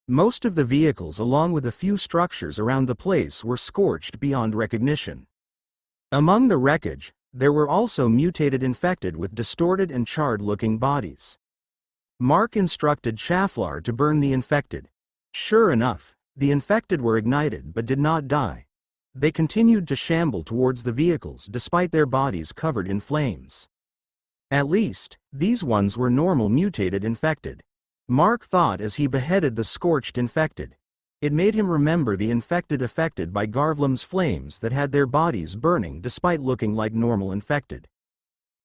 Most of the vehicles along with a few structures around the place were scorched beyond recognition. Among the wreckage, there were also mutated infected with distorted and charred-looking bodies. Mark instructed Chaflar to burn the infected. Sure enough, the infected were ignited but did not die. They continued to shamble towards the vehicles despite their bodies covered in flames. At least, these ones were normal mutated infected. Mark thought as he beheaded the scorched infected. It made him remember the infected affected by Garvlam's flames that had their bodies burning despite looking like normal infected.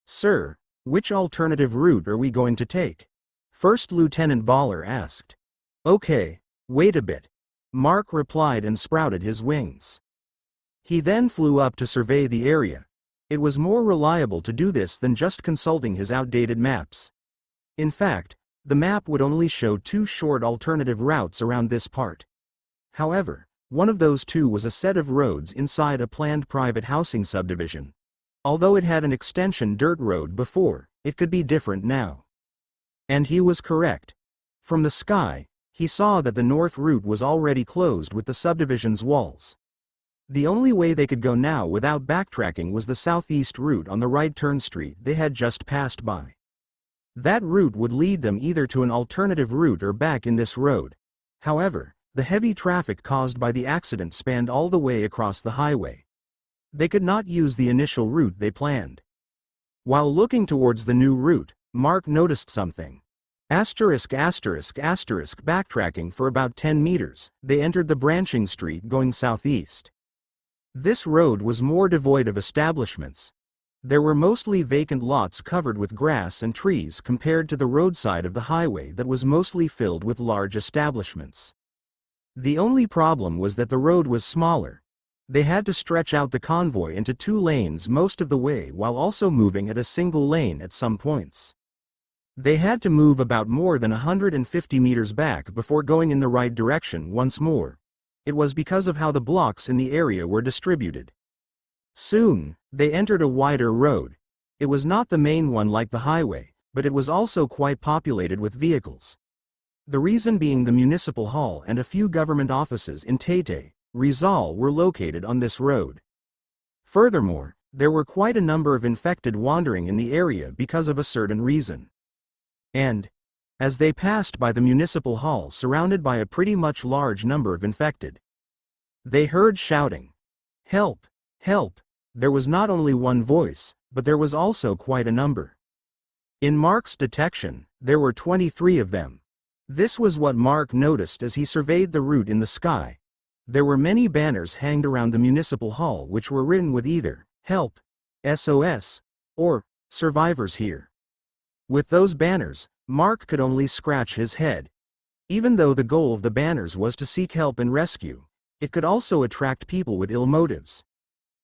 "Sir, which alternative route are we going to take?" First Lieutenant Baller asked. "Okay, wait a bit," Mark replied and sprouted his wings. He then flew up to survey the area. It was more reliable to do this than just consulting his outdated maps. In fact, the map would only show two short alternative routes around this part. However, one of those two was a set of roads inside a planned private housing subdivision. Although it had an extension dirt road before, it could be different now. And he was correct. From the sky, he saw that the north route was already closed with the subdivision's walls. The only way they could go now without backtracking was the southeast route on the right turn street they had just passed by. That route would lead them either to an alternative route or back in this road. However, the heavy traffic caused by the accident spanned all the way across the highway. They could not use the initial route they planned. While looking towards the new route, Mark noticed something. Backtracking for about 10 meters, they entered the branching street going southeast. This road was more devoid of establishments. There were mostly vacant lots covered with grass and trees compared to the roadside of the highway that was mostly filled with large establishments. The only problem was that the road was smaller. They had to stretch out the convoy into 2 lanes most of the way while also moving at a single lane at some points. They had to move about more than 150 meters back before going in the right direction once more. It was because of how the blocks in the area were distributed. Soon, they entered a wider road. It was not the main one like the highway, but it was also quite populated with vehicles. The reason being the municipal hall and a few government offices in Taytay, Rizal were located on this road. Furthermore, there were quite a number of infected wandering in the area because of a certain reason. And, as they passed by the municipal hall surrounded by a pretty much large number of infected, they heard shouting, "Help! Help!" There was not only one voice, but there was also quite a number. In Mark's detection, there were 23 of them. This was what Mark noticed as he surveyed the route in the sky. There were many banners hanged around the municipal hall which were written with either, "Help," "SOS," or, "Survivors here." With those banners, Mark could only scratch his head. Even though the goal of the banners was to seek help and rescue, it could also attract people with ill motives.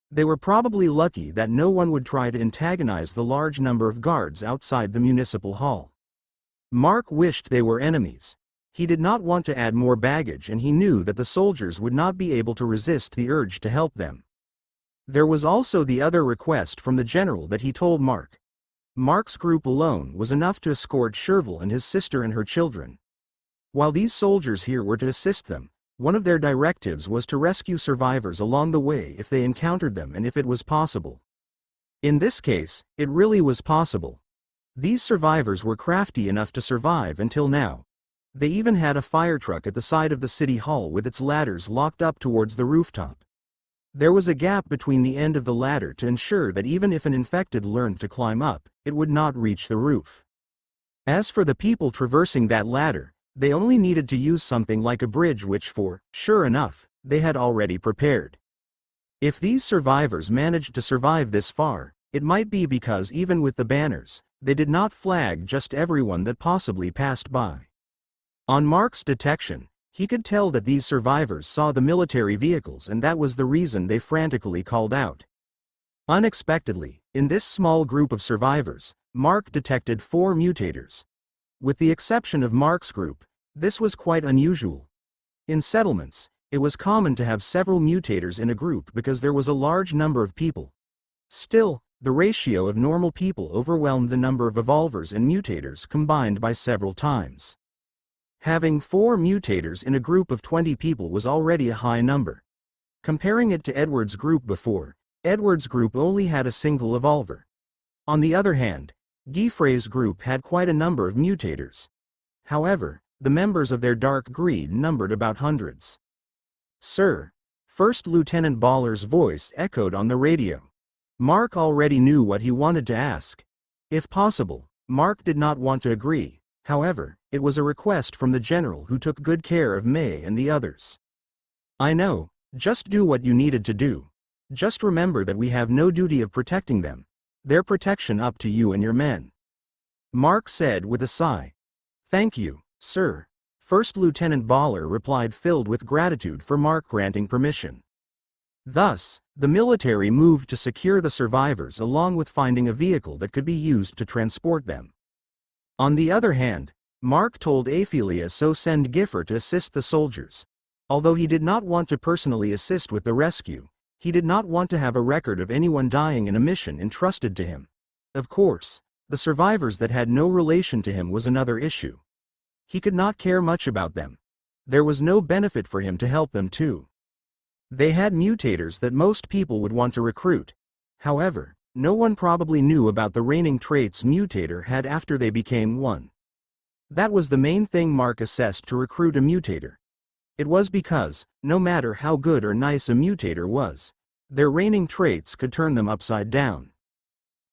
They were probably lucky that no one would try to antagonize the large number of guards outside the municipal hall. Mark wished they were enemies. He did not want to add more baggage, and he knew that the soldiers would not be able to resist the urge to help them. There was also the other request from the general that he told Mark. Mark's group alone was enough to escort Sherville and his sister and her children. While these soldiers here were to assist them, one of their directives was to rescue survivors along the way if they encountered them and if it was possible. In this case, it really was possible. These survivors were crafty enough to survive until now. They even had a fire truck at the side of the city hall with its ladders locked up towards the rooftop. There was a gap between the end of the ladder to ensure that even if an infected learned to climb up, it would not reach the roof. As for the people traversing that ladder, they only needed to use something like a bridge which sure enough, they had already prepared. If these survivors managed to survive this far, it might be because even with the banners, they did not flag just everyone that possibly passed by. On Mark's detection, he could tell that these survivors saw the military vehicles, and that was the reason they frantically called out. Unexpectedly, in this small group of survivors, Mark detected 4 mutators. With the exception of Mark's group, this was quite unusual. In settlements, it was common to have several mutators in a group because there was a large number of people. Still, the ratio of normal people overwhelmed the number of evolvers and mutators combined by several times. Having 4 mutators in a group of 20 people was already a high number. Comparing it to Edward's group before, Edward's group only had a single evolver. On the other hand, Gieffrey's group had quite a number of mutators. However, the members of their dark greed numbered about hundreds. "Sir," First Lieutenant Baller's voice echoed on the radio. Mark already knew what he wanted to ask. If possible, Mark did not want to agree. However, it was a request from the general who took good care of May and the others. "I know, just do what you needed to do. Just remember that we have no duty of protecting them. Their protection up to you and your men," Mark said with a sigh. "Thank you, sir," First Lieutenant Baller replied, filled with gratitude for Mark granting permission. Thus, the military moved to secure the survivors along with finding a vehicle that could be used to transport them. On the other hand, Mark told Aphelia so send Giffer to assist the soldiers. Although he did not want to personally assist with the rescue, he did not want to have a record of anyone dying in a mission entrusted to him. Of course, the survivors that had no relation to him was another issue. He could not care much about them. There was no benefit for him to help them too. They had mutators that most people would want to recruit. However, no one probably knew about the reigning traits mutator had after they became one. That was the main thing Mark assessed to recruit a mutator. It was because, no matter how good or nice a mutator was, their reigning traits could turn them upside down.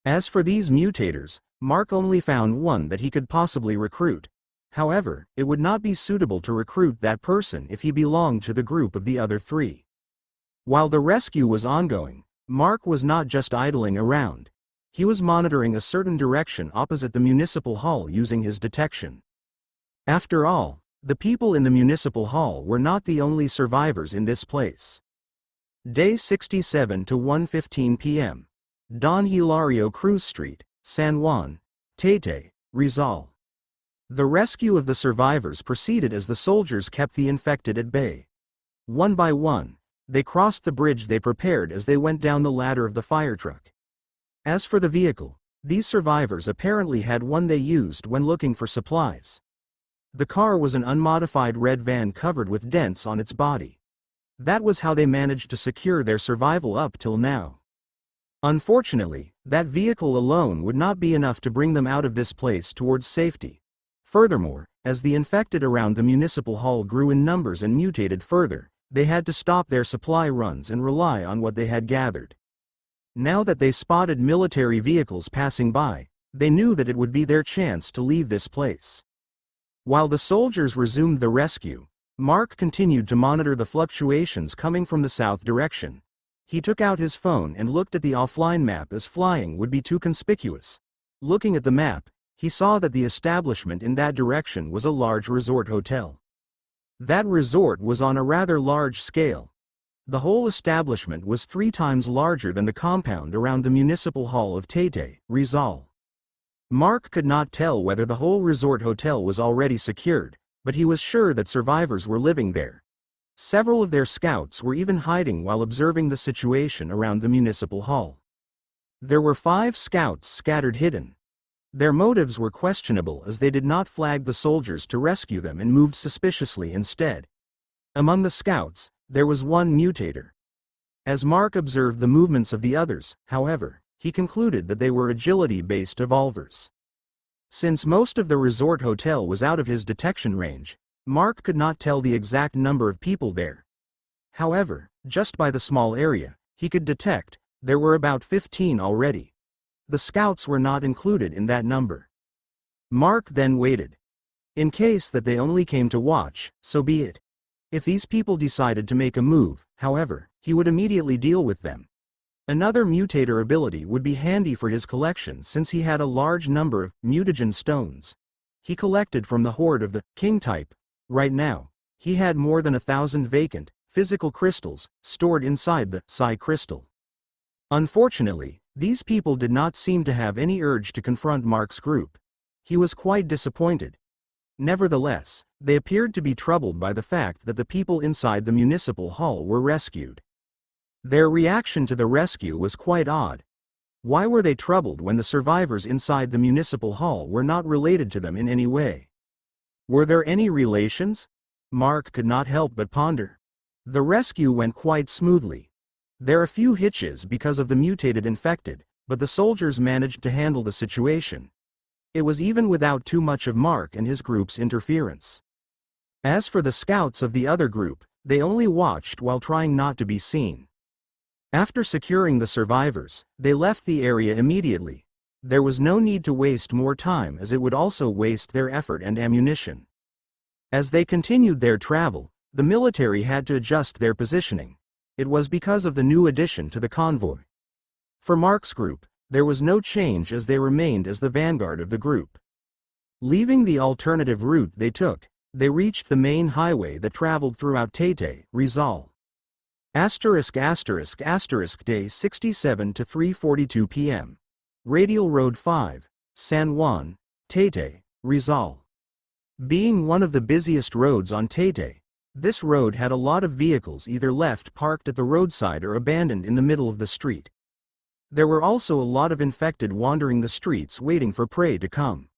As for these mutators, Mark only found one that he could possibly recruit. However, it would not be suitable to recruit that person if he belonged to the group of the other 3. While the rescue was ongoing, Mark was not just idling around. He was monitoring a certain direction opposite the municipal hall using his detection. After all, the people in the municipal hall were not the only survivors in this place. Day 67 to 1:15 p.m. Don Hilario Cruz Street, San Juan, Taytay, Rizal. The rescue of the survivors proceeded as the soldiers kept the infected at bay. One by one, they crossed the bridge they prepared as they went down the ladder of the fire truck. As for the vehicle, these survivors apparently had one they used when looking for supplies. The car was an unmodified red van covered with dents on its body. That was how they managed to secure their survival up till now. Unfortunately, that vehicle alone would not be enough to bring them out of this place towards safety. Furthermore, as the infected around the municipal hall grew in numbers and mutated further, they had to stop their supply runs and rely on what they had gathered. Now that they spotted military vehicles passing by, they knew that it would be their chance to leave this place. While the soldiers resumed the rescue, Mark continued to monitor the fluctuations coming from the south direction. He took out his phone and looked at the offline map as flying would be too conspicuous. Looking at the map, he saw that the establishment in that direction was a large resort hotel. That resort was on a rather large scale. The whole establishment was 3 times larger than the compound around the municipal hall of Tete, Rizal. Mark could not tell whether the whole resort hotel was already secured, but he was sure that survivors were living there. Several of their scouts were even hiding while observing the situation around the municipal hall. There were 5 scouts scattered hidden. Their motives were questionable as they did not flag the soldiers to rescue them and moved suspiciously instead. Among the scouts, there was one mutator. As Mark observed the movements of the others, however, he concluded that they were agility-based evolvers. Since most of the resort hotel was out of his detection range, Mark could not tell the exact number of people there. However, just by the small area he could detect, there were about 15 already. The scouts were not included in that number. Mark then waited. In case that they only came to watch, so be it. If these people decided to make a move, however, he would immediately deal with them. Another mutator ability would be handy for his collection since he had a large number of mutagen stones. He collected from the horde of the king type. Right now, he had more than 1,000 vacant, physical crystals, stored inside the psi crystal. Unfortunately, these people did not seem to have any urge to confront Mark's group. He was quite disappointed. Nevertheless, they appeared to be troubled by the fact that the people inside the municipal hall were rescued. Their reaction to the rescue was quite odd. Why were they troubled when the survivors inside the municipal hall were not related to them in any way? Were there any relations? Mark could not help but ponder. The rescue went quite smoothly. There are a few hitches because of the mutated infected, but the soldiers managed to handle the situation. It was even without too much of Mark and his group's interference. As for the scouts of the other group, they only watched while trying not to be seen. After securing the survivors, they left the area immediately. There was no need to waste more time as it would also waste their effort and ammunition. As they continued their travel, the military had to adjust their positioning. It was because of the new addition to the convoy. For Mark's group, there was no change as they remained as the vanguard of the group. Leaving the alternative route they took, they reached the main highway that traveled throughout Tete, Rizal. ******* Day 67 to 3:42 p.m. Radial Road 5, San Juan, Tete, Rizal. Being one of the busiest roads on Tete, this road had a lot of vehicles either left parked at the roadside or abandoned in the middle of the street. There were also a lot of infected wandering the streets waiting for prey to come.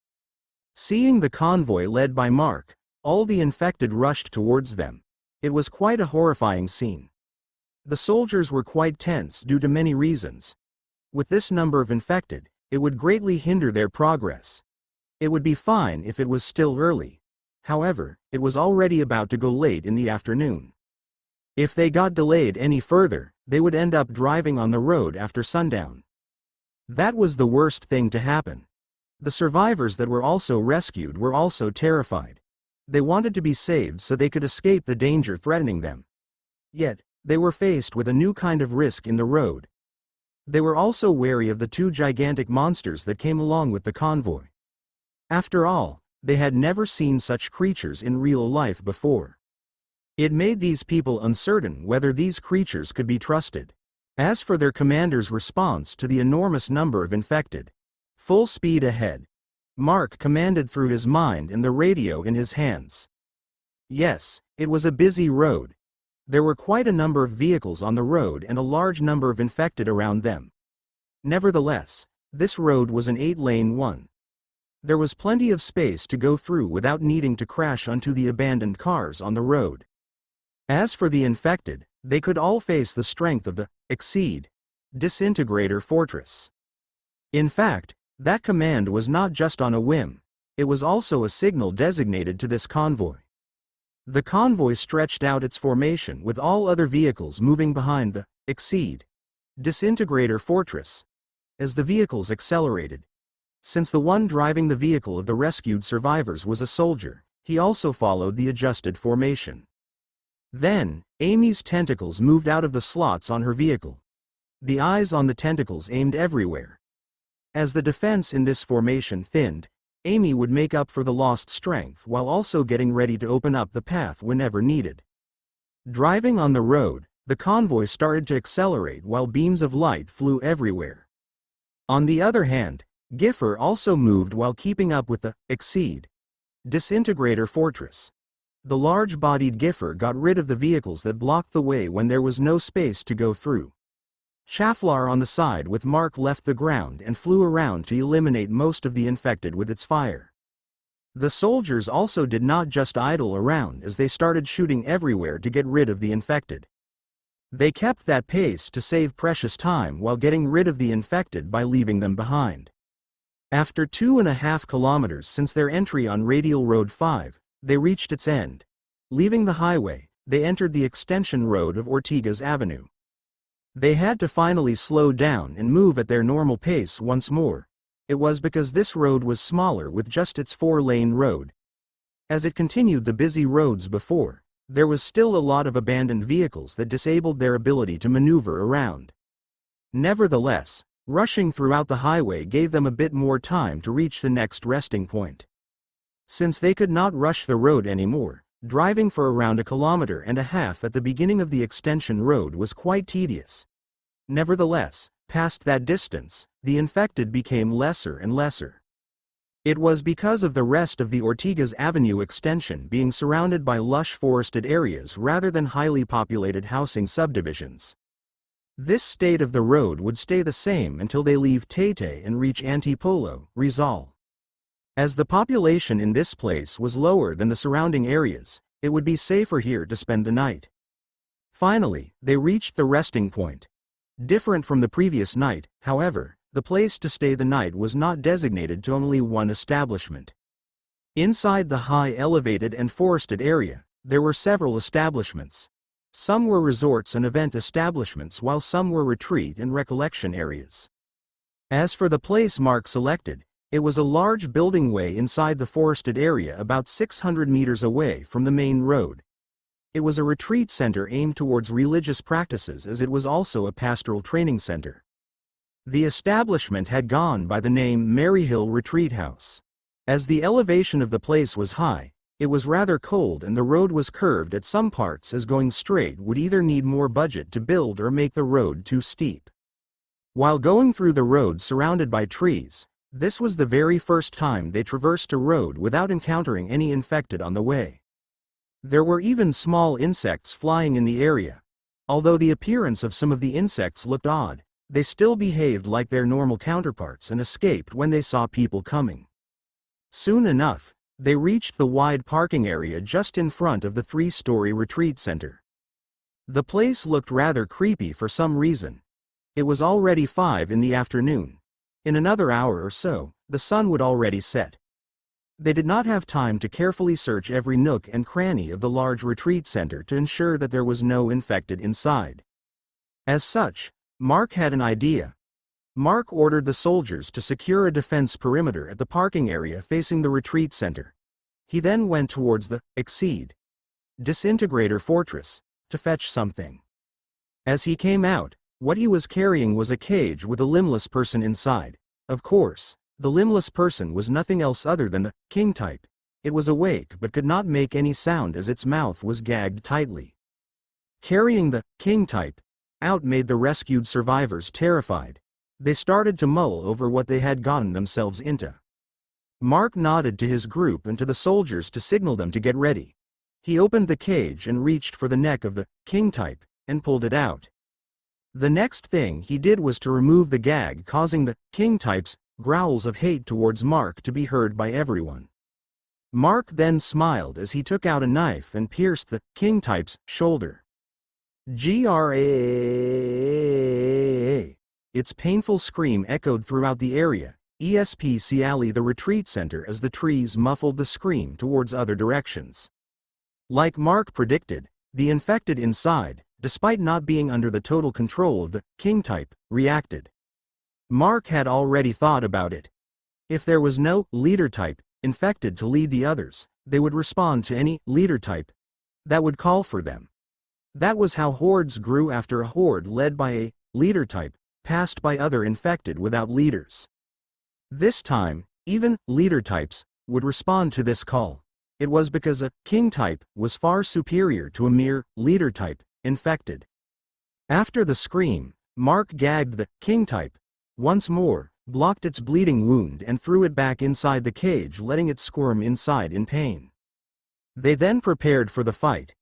Seeing the convoy led by Mark, all the infected rushed towards them. It was quite a horrifying scene. The soldiers were quite tense due to many reasons. With this number of infected, it would greatly hinder their progress. It would be fine if it was still early. However, it was already about to go late in the afternoon. If they got delayed any further, they would end up driving on the road after sundown. That was the worst thing to happen. The survivors that were also rescued were also terrified. They wanted to be saved so they could escape the danger threatening them. Yet, they were faced with a new kind of risk in the road. They were also wary of the 2 gigantic monsters that came along with the convoy. After all, they had never seen such creatures in real life before. It made these people uncertain whether these creatures could be trusted. As for their commander's response to the enormous number of infected, full speed ahead, Mark commanded through his mind and the radio in his hands. Yes, it was a busy road. There were quite a number of vehicles on the road and a large number of infected around them. Nevertheless, this road was an 8-lane one. There was plenty of space to go through without needing to crash onto the abandoned cars on the road. As for the infected, They could all face the strength of the Exceed Disintegrator Fortress. In fact, that command was not just on a whim, it was also a signal designated to this convoy. The convoy stretched out its formation with all other vehicles moving behind the Exceed Disintegrator Fortress. As the vehicles accelerated, since the one driving the vehicle of the rescued survivors was a soldier, he also followed the adjusted formation. Then, Amy's tentacles moved out of the slots on her vehicle. The eyes on the tentacles aimed everywhere. As the defense in this formation thinned, Amy would make up for the lost strength while also getting ready to open up the path whenever needed. Driving on the road, the convoy started to accelerate while beams of light flew everywhere. On the other hand, Giffer also moved while keeping up with the Exceed Disintegrator Fortress. The large-bodied Giffer got rid of the vehicles that blocked the way when there was no space to go through. Schafflar on the side with Mark left the ground and flew around to eliminate most of the infected with its fire. The soldiers also did not just idle around as they started shooting everywhere to get rid of the infected. They kept that pace to save precious time while getting rid of the infected by leaving them behind. After 2.5 kilometers since their entry on Radial Road 5, they reached its end. Leaving the highway, they entered the extension road of Ortigas Avenue. They had to finally slow down and move at their normal pace once more. It was because this road was smaller with just its 4-lane road. As it continued the busy roads before, there was still a lot of abandoned vehicles that disabled their ability to maneuver around. Nevertheless, rushing throughout the highway gave them a bit more time to reach the next resting point. Since they could not rush the road anymore, driving for around 1.5 kilometers at the beginning of the extension road was quite tedious. Nevertheless, past that distance, the infected became lesser and lesser. It was because of the rest of the Ortigas Avenue extension being surrounded by lush forested areas rather than highly populated housing subdivisions. This state of the road would stay the same until they leave Taytay and reach Antipolo, Rizal. As the population in this place was lower than the surrounding areas, it would be safer here to spend the night. Finally, they reached the resting point. Different from the previous night, however, the place to stay the night was not designated to only one establishment. Inside the high elevated and forested area, there were several establishments. Some were resorts and event establishments while some were retreat and recollection areas. As for the place Mark selected, it was a large building way inside the forested area about 600 meters away from the main road. It was a retreat center aimed towards religious practices as it was also a pastoral training center. The establishment had gone by the name Maryhill Retreat House. As the elevation of the place was high, it was rather cold and the road was curved at some parts as going straight would either need more budget to build or make the road too steep. While going through the road surrounded by trees, this was the very first time they traversed a road without encountering any infected on the way. There were even small insects flying in the area. Although the appearance of some of the insects looked odd, they still behaved like their normal counterparts and escaped when they saw people coming. Soon enough, they reached the wide parking area just in front of the 3-story retreat center. The place looked rather creepy for some reason. It was already 5 in the afternoon. In another hour or so, the sun would already set. They did not have time to carefully search every nook and cranny of the large retreat center to ensure that there was no infected inside. As such, Mark had an idea. Mark ordered the soldiers to secure a defense perimeter at the parking area facing the retreat center. He then went towards the Exceed Disintegrator Fortress to fetch something. As he came out, what he was carrying was a cage with a limbless person inside. Of course, the limbless person was nothing else other than the king type. It was awake but could not make any sound as its mouth was gagged tightly. Carrying the king type out made the rescued survivors terrified. They started to mull over what they had gotten themselves into. Mark nodded to his group and to the soldiers to signal them to get ready. He opened the cage and reached for the neck of the king type and pulled it out. The next thing he did was to remove the gag, causing the king type's growls of hate towards Mark to be heard by everyone. Mark then smiled as he took out a knife and pierced the king type's shoulder. GRAAAAA. Its painful scream echoed throughout the area, especially the retreat center as the trees muffled the scream towards other directions. Like Mark predicted, the infected inside, despite not being under the total control of the king type, reacted. Mark had already thought about it. If there was no leader type infected to lead the others, they would respond to any leader type that would call for them. That was how hordes grew after a horde led by a leader type passed by other infected without leaders. This time, even leader types would respond to this call. It was because a king type was far superior to a mere leader type infected. After the scream, Mark gagged the king type once more, blocked its bleeding wound and threw it back inside the cage, letting it squirm inside in pain. They then prepared for the fight.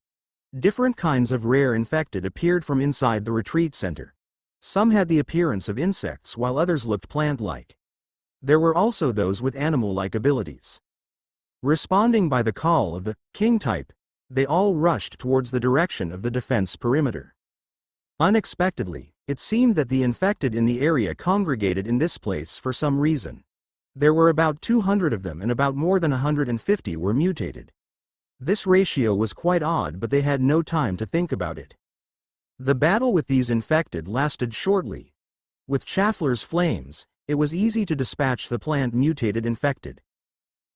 Different kinds of rare infected appeared from inside the retreat center. Some had the appearance of insects while others looked plant-like. There were also those with animal-like abilities. Responding by the call of the king type, they all rushed towards the direction of the defense perimeter. Unexpectedly, it seemed that the infected in the area congregated in this place for some reason. There were about 200 of them and about more than 150 were mutated. This ratio was quite odd, but they had no time to think about it. The battle with these infected lasted shortly. With Chaffler's flames, it was easy to dispatch the plant-mutated infected.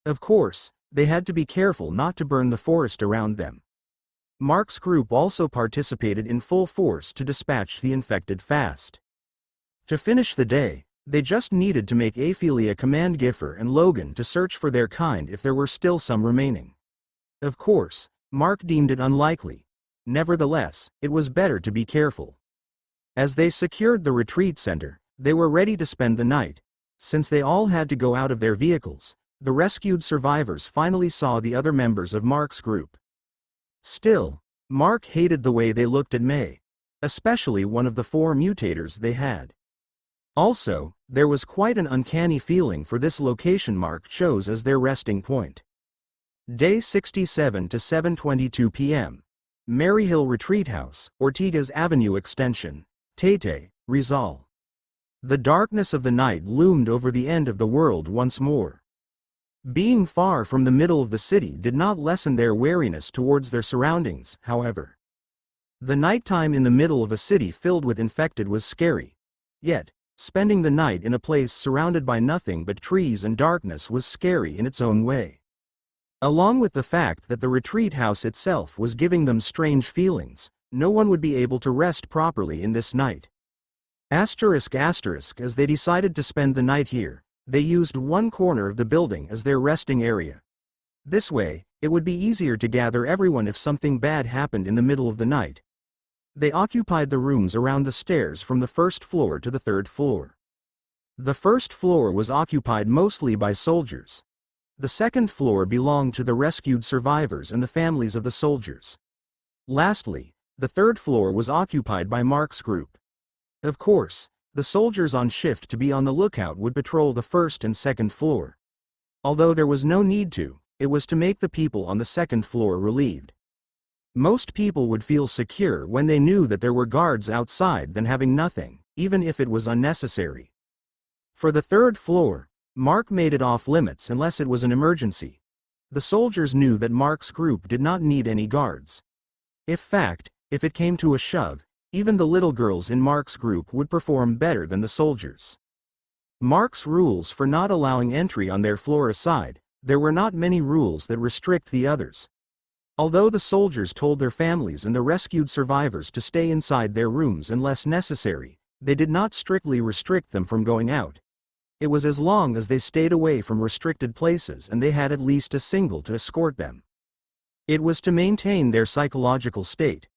Of course, they had to be careful not to burn the forest around them. Mark's group also participated in full force to dispatch the infected fast. To finish the day, they just needed to make Aphelia command Giffer and Logan to search for their kind if there were still some remaining. Of course, Mark deemed it unlikely. Nevertheless, it was better to be careful. As they secured the retreat center, they were ready to spend the night. Since they all had to go out of their vehicles, the rescued survivors finally saw the other members of Mark's group. Still, Mark hated the way they looked at May, especially one of the 4 mutators they had. Also, there was quite an uncanny feeling for this location Mark chose as their resting point. Day 67 to 7:22 p.m. Maryhill Retreat House, Ortigas Avenue Extension, Tete, Rizal. The darkness of the night loomed over the end of the world once more. Being far from the middle of the city did not lessen their wariness towards their surroundings, however. The nighttime in the middle of a city filled with infected was scary. Yet, spending the night in a place surrounded by nothing but trees and darkness was scary in its own way. Along with the fact that the retreat house itself was giving them strange feelings, no one would be able to rest properly in this night. As they decided to spend the night here, they used one corner of the building as their resting area. This way, it would be easier to gather everyone if something bad happened in the middle of the night. They occupied the rooms around the stairs from the first floor to the 3rd floor. The first floor was occupied mostly by soldiers. The 2nd floor belonged to the rescued survivors and the families of the soldiers. Lastly, the 3rd floor was occupied by Mark's group. Of course, the soldiers on shift to be on the lookout would patrol the 1st and 2nd floor. Although there was no need to, it was to make the people on the 2nd floor relieved. Most people would feel secure when they knew that there were guards outside than having nothing, even if it was unnecessary. For the 3rd floor, Mark made it off limits unless it was an emergency. The soldiers knew that Mark's group did not need any guards. If it came to a shove, even the little girls in Mark's group would perform better than the soldiers. Mark's rules for not allowing entry on their floor aside, there were not many rules that restrict the others. Although the soldiers told their families and the rescued survivors to stay inside their rooms unless necessary, they did not strictly restrict them from going out. It was as long as they stayed away from restricted places and they had at least a single to escort them. It was to maintain their psychological state.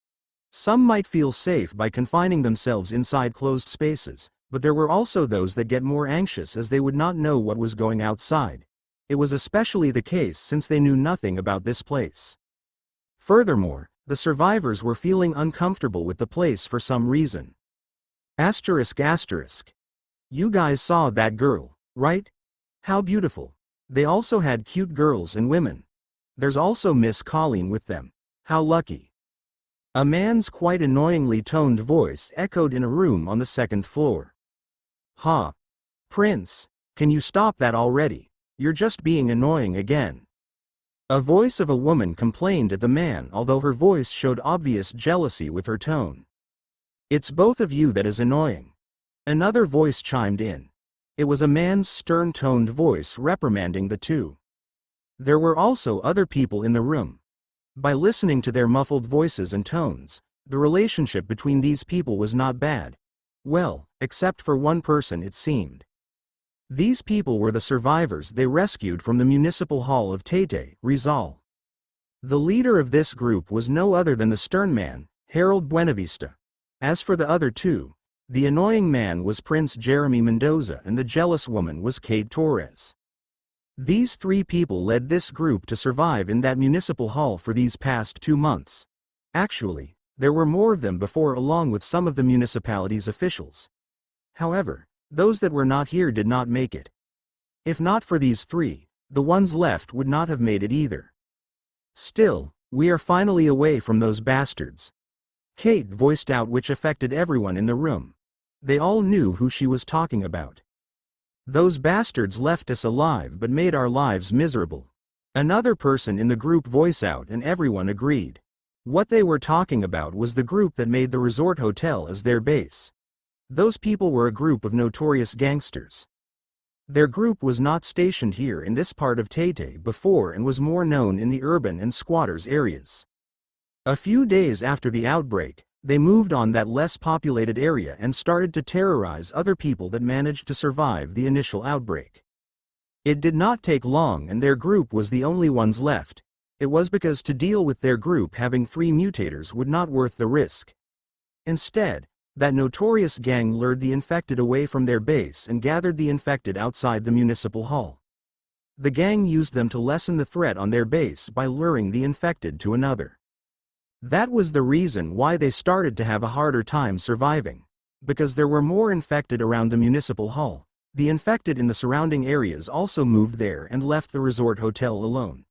Some might feel safe by confining themselves inside closed spaces, but there were also those that get more anxious as they would not know what was going outside. It was especially the case since they knew nothing about this place. Furthermore, the survivors were feeling uncomfortable with the place for some reason. You guys saw that girl, right? How beautiful. They also had cute girls and women. There's also Miss Colleen with them. How lucky. A man's quite annoyingly toned voice echoed in a room on the second floor. "Ha! Prince, can you stop that already? You're just being annoying again." A voice of a woman complained at the man, although her voice showed obvious jealousy with her tone. "It's both of you that is annoying." Another voice chimed in. It was a man's stern-toned voice reprimanding the two. There were also other people in the room. By listening to their muffled voices and tones, the relationship between these people was not bad. Well, except for one person, it seemed. These people were the survivors they rescued from the municipal hall of Tete, Rizal. The leader of this group was no other than the stern man, Harold Buenavista. As for the other two, the annoying man was Prince Jeremy Mendoza and the jealous woman was Kate Torres. These three people led this group to survive in that municipal hall for these past 2 months. Actually, there were more of them before, along with some of the municipality's officials. However, those that were not here did not make it. If not for these three, the ones left would not have made it either. "Still, we are finally away from those bastards," Kate voiced out, which affected everyone in the room. They all knew who she was talking about. "Those bastards left us alive but made our lives miserable." Another person in the group voiced out, and everyone agreed. What they were talking about was the group that made the resort hotel as their base. Those people were a group of notorious gangsters. Their group was not stationed here in this part of Tete before and was more known in the urban and squatters areas. A few days after the outbreak, they moved on that less populated area and started to terrorize other people that managed to survive the initial outbreak. It did not take long and their group was the only ones left. It was because to deal with their group having 3 mutators would not worth the risk. Instead, that notorious gang lured the infected away from their base and gathered the infected outside the municipal hall. The gang used them to lessen the threat on their base by luring the infected to another. That was the reason why they started to have a harder time surviving. Because there were more infected around the municipal hall, the infected in the surrounding areas also moved there and left the resort hotel alone.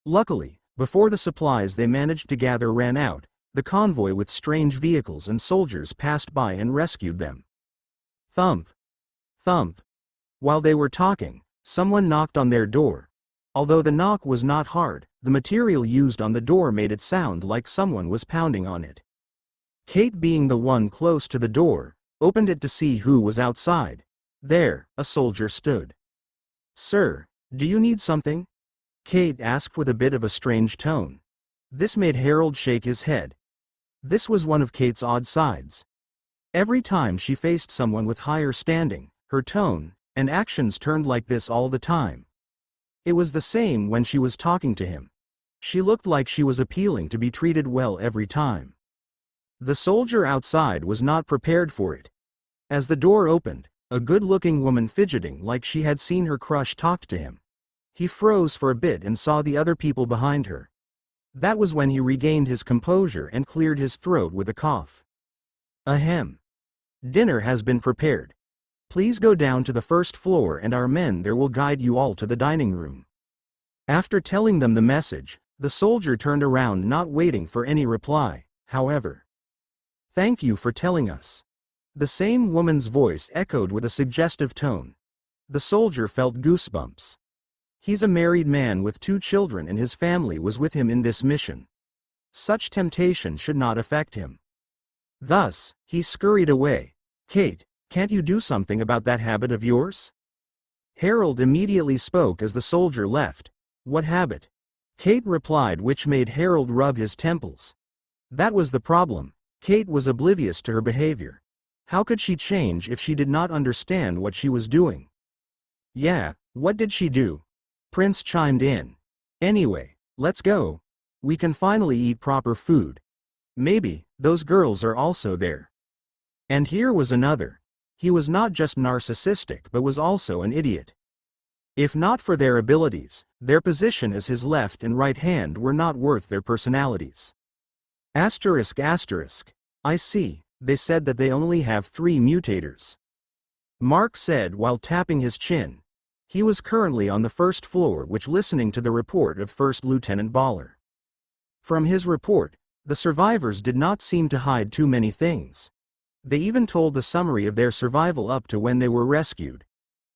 Luckily, before the supplies they managed to gather ran out, the convoy with strange vehicles and soldiers passed by and rescued them. Thump. Thump. While they were talking, someone knocked on their door. Although the knock was not hard, the material used on the door made it sound like someone was pounding on it. Kate, being the one close to the door, opened it to see who was outside. There, a soldier stood. "Sir, do you need something?" Kate asked with a bit of a strange tone. This made Harold shake his head. This was one of Kate's odd sides. Every time she faced someone with higher standing, her tone and actions turned like this all the time. It was the same when she was talking to him. She looked like she was appealing to be treated well every time. The soldier outside was not prepared for it. As the door opened, a good-looking woman fidgeting like she had seen her crush talked to him. He froze for a bit and saw the other people behind her. That was when he regained his composure and cleared his throat with a cough. "Ahem. Dinner has been prepared. Please go down to the first floor and our men there will guide you all to the dining room." After telling them the message, the soldier turned around, not waiting for any reply, however. "Thank you for telling us." The same woman's voice echoed with a suggestive tone. The soldier felt goosebumps. He's a married man with 2 children and his family was with him in this mission. Such temptation should not affect him. Thus, he scurried away. "Kate, can't you do something about that habit of yours?" Harold immediately spoke as the soldier left. "What habit?" Kate replied, which made Harold rub his temples. That was the problem. Kate was oblivious to her behavior. How could she change if she did not understand what she was doing? "Yeah, what did she do?" Prince chimed in. "Anyway, let's go. We can finally eat proper food. Maybe those girls are also there." And here was another. He was not just narcissistic but was also an idiot. If not for their abilities, their position as his left and right hand were not worth their personalities. Asterisk asterisk. "I see, they said that they only have 3 mutators," Mark said while tapping his chin. He was currently on the first floor which listening to the report of First Lieutenant Baller. From his report, The survivors did not seem to hide too many things. They even told the summary of their survival up to when they were rescued.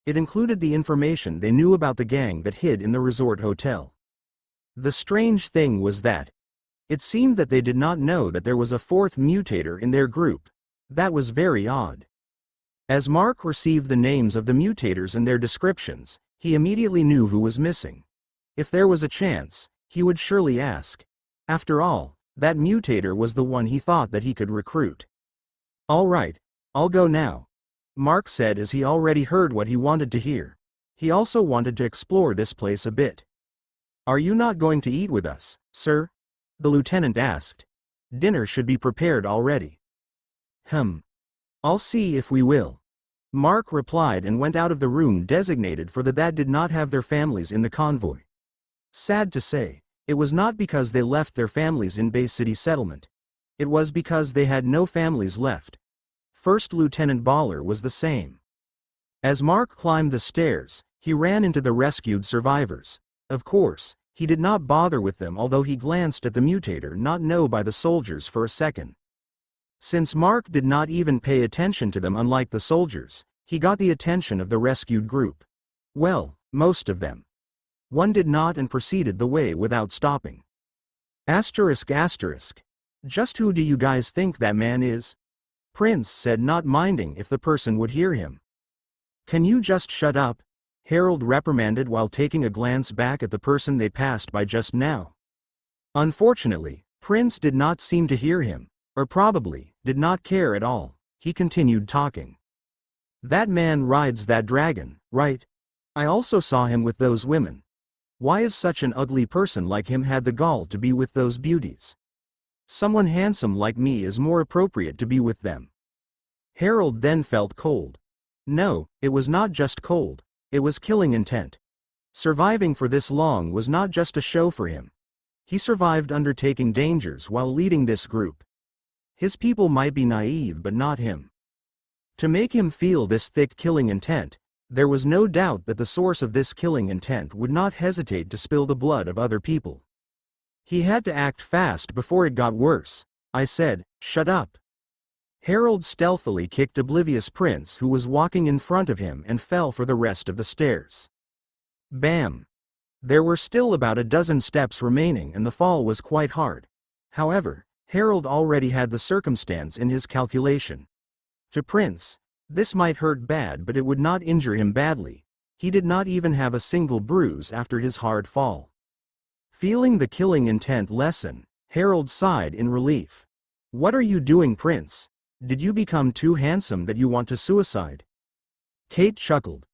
It included the information they knew about the gang that hid in the resort hotel. The strange thing was that it seemed that they did not know that there was a fourth mutator in their group. That was very odd. As Mark received the names of the mutators and their descriptions, he immediately knew who was missing. If there was a chance, he would surely ask. After all, that mutator was the one he thought that he could recruit. "All right, I'll go now," Mark said as he already heard what he wanted to hear. He also wanted to explore this place a bit. "Are you not going to eat with us, sir?" the lieutenant asked. "Dinner should be prepared already." I'll see if we will," Mark replied and went out of the room designated for the that did not have their families in the convoy. Sad to say, it was not because they left their families in Bay City settlement. It was because they had no families left. First Lieutenant Baller was the same. As Mark climbed the stairs, he ran into the rescued survivors. Of course, he did not bother with them, although he glanced at the mutator not known by the soldiers for a second. Since Mark did not even pay attention to them, unlike the soldiers, he got the attention of the rescued group. Well, most of them. One did not and proceeded the way without stopping. Asterisk. Just who do you guys think that man is? Prince said, not minding if the person would hear him. Can you just shut up? Harold reprimanded while taking a glance back at the person they passed by just now. Unfortunately, Prince did not seem to hear him, or probably did not care at all. He continued talking. That man rides that dragon, right? I also saw him with those women. Why is such an ugly person like him had the gall to be with those beauties? Someone handsome like me is more appropriate to be with them. Harold then felt cold. No, it was not just cold, it was killing intent. Surviving for this long was not just a show for him. He survived undertaking dangers while leading this group. His people might be naive, but not him. To make him feel this thick killing intent, there was no doubt that the source of this killing intent would not hesitate to spill the blood of other people. He had to act fast before it got worse. I said, shut up. Harold stealthily kicked oblivious Prince, who was walking in front of him, and fell for the rest of the stairs. Bam! There were still about a dozen steps remaining and the fall was quite hard. However, Harold already had the circumstance in his calculation. To Prince, this might hurt bad, but it would not injure him badly. He did not even have a single bruise after his hard fall. Feeling the killing intent lessen, Harold sighed in relief. What are you doing, Prince? Did you become too handsome that you want to suicide? Kate chuckled.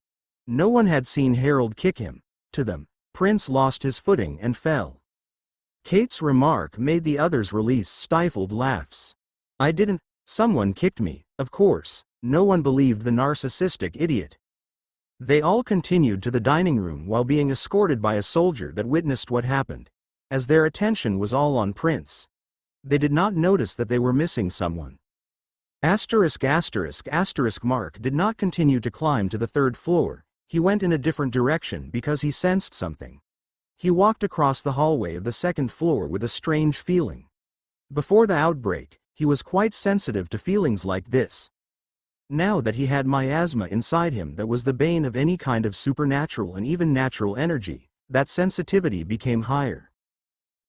No one had seen Harold kick him. To them, Prince lost his footing and fell. Kate's remark made the others release stifled laughs. I didn't. Someone kicked me, of course. No one believed the narcissistic idiot. They all continued to the dining room while being escorted by a soldier that witnessed what happened. As their attention was all on Prince, they did not notice that they were missing someone. Asterisk. Mark did not continue to climb to the third floor. He went in a different direction because he sensed something. He walked across the hallway of the second floor with a strange feeling. Before the outbreak, he was quite sensitive to feelings like this. Now that he had miasma inside him that was the bane of any kind of supernatural and even natural energy, that sensitivity became higher.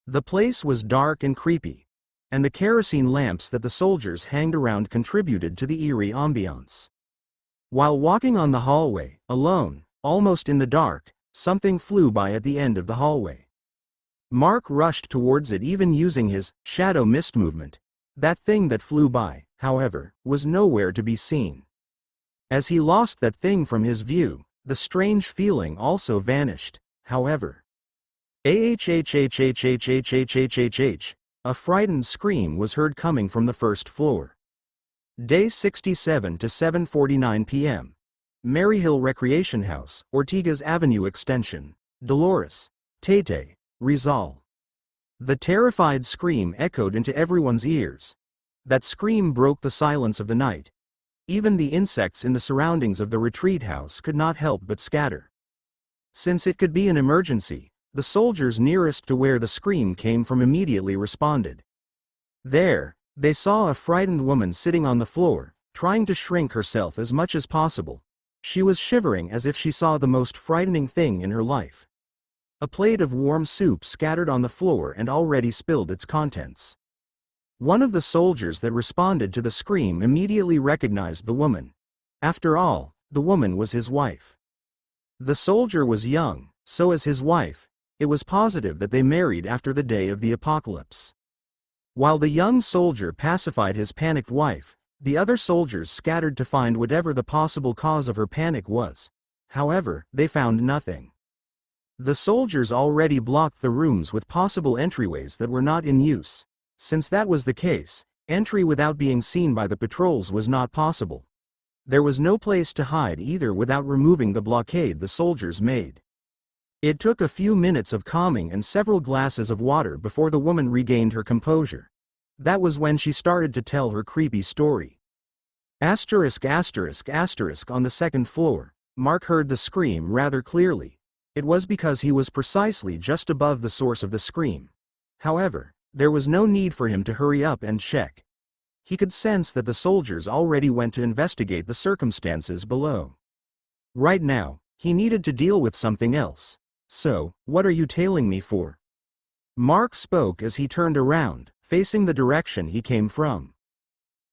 The place was dark and creepy, and the kerosene lamps that the soldiers hanged around contributed to the eerie ambiance. While walking on the hallway, alone, almost in the dark, something flew by at the end of the hallway. Mark rushed towards it, even using his shadow mist movement. That thing that flew by, however, was nowhere to be seen. As he lost that thing from his view, the strange feeling also vanished, however. A frightened scream was heard coming from the first floor. Day 67 to 7:49 p.m. Maryhill Recreation House, Ortigas Avenue Extension, Dolores, Tate, Rizal. The terrified scream echoed into everyone's ears. That scream broke the silence of the night. Even the insects in the surroundings of the retreat house could not help but scatter. Since it could be an emergency, the soldiers nearest to where the scream came from immediately responded. There, they saw a frightened woman sitting on the floor, trying to shrink herself as much as possible. She was shivering as if she saw the most frightening thing in her life. A plate of warm soup scattered on the floor and already spilled its contents. One of the soldiers that responded to the scream immediately recognized the woman. After all, the woman was his wife. The soldier was young, so as his wife, it was positive that they married after the day of the apocalypse. While the young soldier pacified his panicked wife, the other soldiers scattered to find whatever the possible cause of her panic was. However, they found nothing. The soldiers already blocked the rooms with possible entryways that were not in use. Since that was the case, entry without being seen by the patrols was not possible. There was no place to hide either without removing the blockade the soldiers made. It took a few minutes of calming and several glasses of water before the woman regained her composure. That was when she started to tell her creepy story. Asterisk asterisk asterisk on the second floor, Mark heard the scream rather clearly. It was because he was precisely just above the source of the scream. However, there was no need for him to hurry up and check. He could sense that the soldiers already went to investigate the circumstances below. Right now, he needed to deal with something else. So, what are you tailing me for? Mark spoke as he turned around, facing the direction he came from.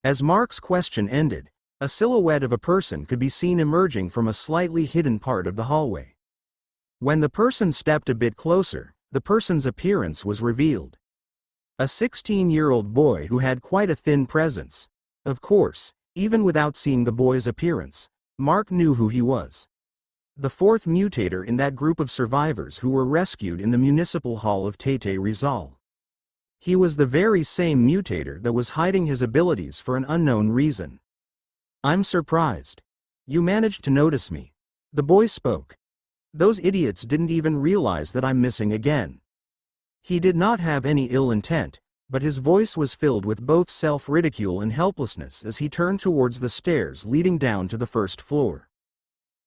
As Mark's question ended, a silhouette of a person could be seen emerging from a slightly hidden part of the hallway. When the person stepped a bit closer, the person's appearance was revealed. A 16-year-old boy who had quite a thin presence. Of course, even without seeing the boy's appearance, Mark knew who he was. The fourth mutator in that group of survivors who were rescued in the municipal hall of Tete Rizal. He was the very same mutator that was hiding his abilities for an unknown reason. I'm surprised. You managed to notice me. The boy spoke. Those idiots didn't even realize that I'm missing again. He did not have any ill intent, but his voice was filled with both self-ridicule and helplessness as he turned towards the stairs leading down to the first floor.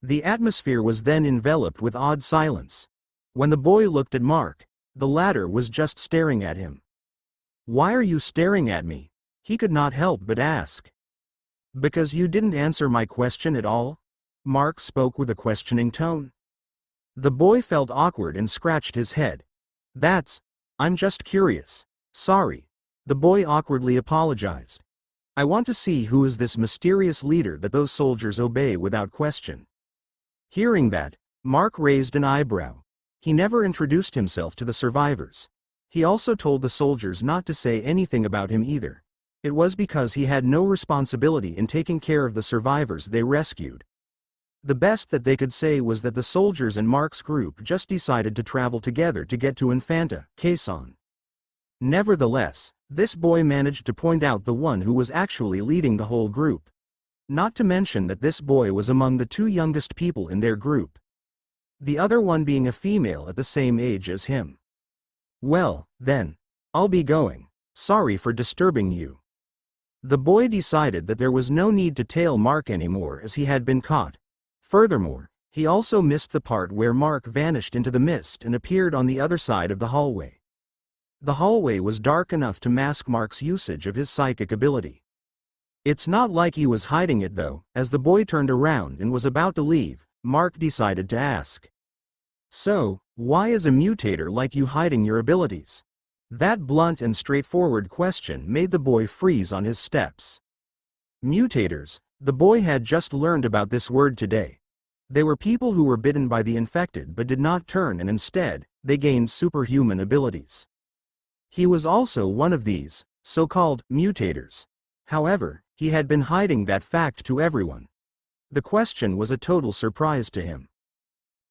The atmosphere was then enveloped with odd silence. When the boy looked at Mark, the latter was just staring at him. Why are you staring at me? He could not help but ask. Because you didn't answer my question at all? Mark spoke with a questioning tone. The boy felt awkward and scratched his head. I'm just curious. Sorry. The boy awkwardly apologized. I want to see who is this mysterious leader that those soldiers obey without question. Hearing that, Mark raised an eyebrow. He never introduced himself to the survivors. He also told the soldiers not to say anything about him either. It was because he had no responsibility in taking care of the survivors they rescued. The best that they could say was that the soldiers and Mark's group just decided to travel together to get to Infanta, Quezon. Nevertheless, this boy managed to point out the one who was actually leading the whole group. Not to mention that this boy was among the two youngest people in their group. The other one being a female at the same age as him. Well, then, I'll be going. Sorry for disturbing you. The boy decided that there was no need to tail Mark anymore as he had been caught. Furthermore, he also missed the part where Mark vanished into the mist and appeared on the other side of the hallway. The hallway was dark enough to mask Mark's usage of his psychic ability. It's not like he was hiding it though. As the boy turned around and was about to leave, Mark decided to ask. So, why is a mutator like you hiding your abilities? That blunt and straightforward question made the boy freeze on his steps. Mutators, the boy had just learned about this word today. They were people who were bitten by the infected but did not turn, and instead, they gained superhuman abilities. He was also one of these, so-called mutators. However, he had been hiding that fact to everyone. The question was a total surprise to him.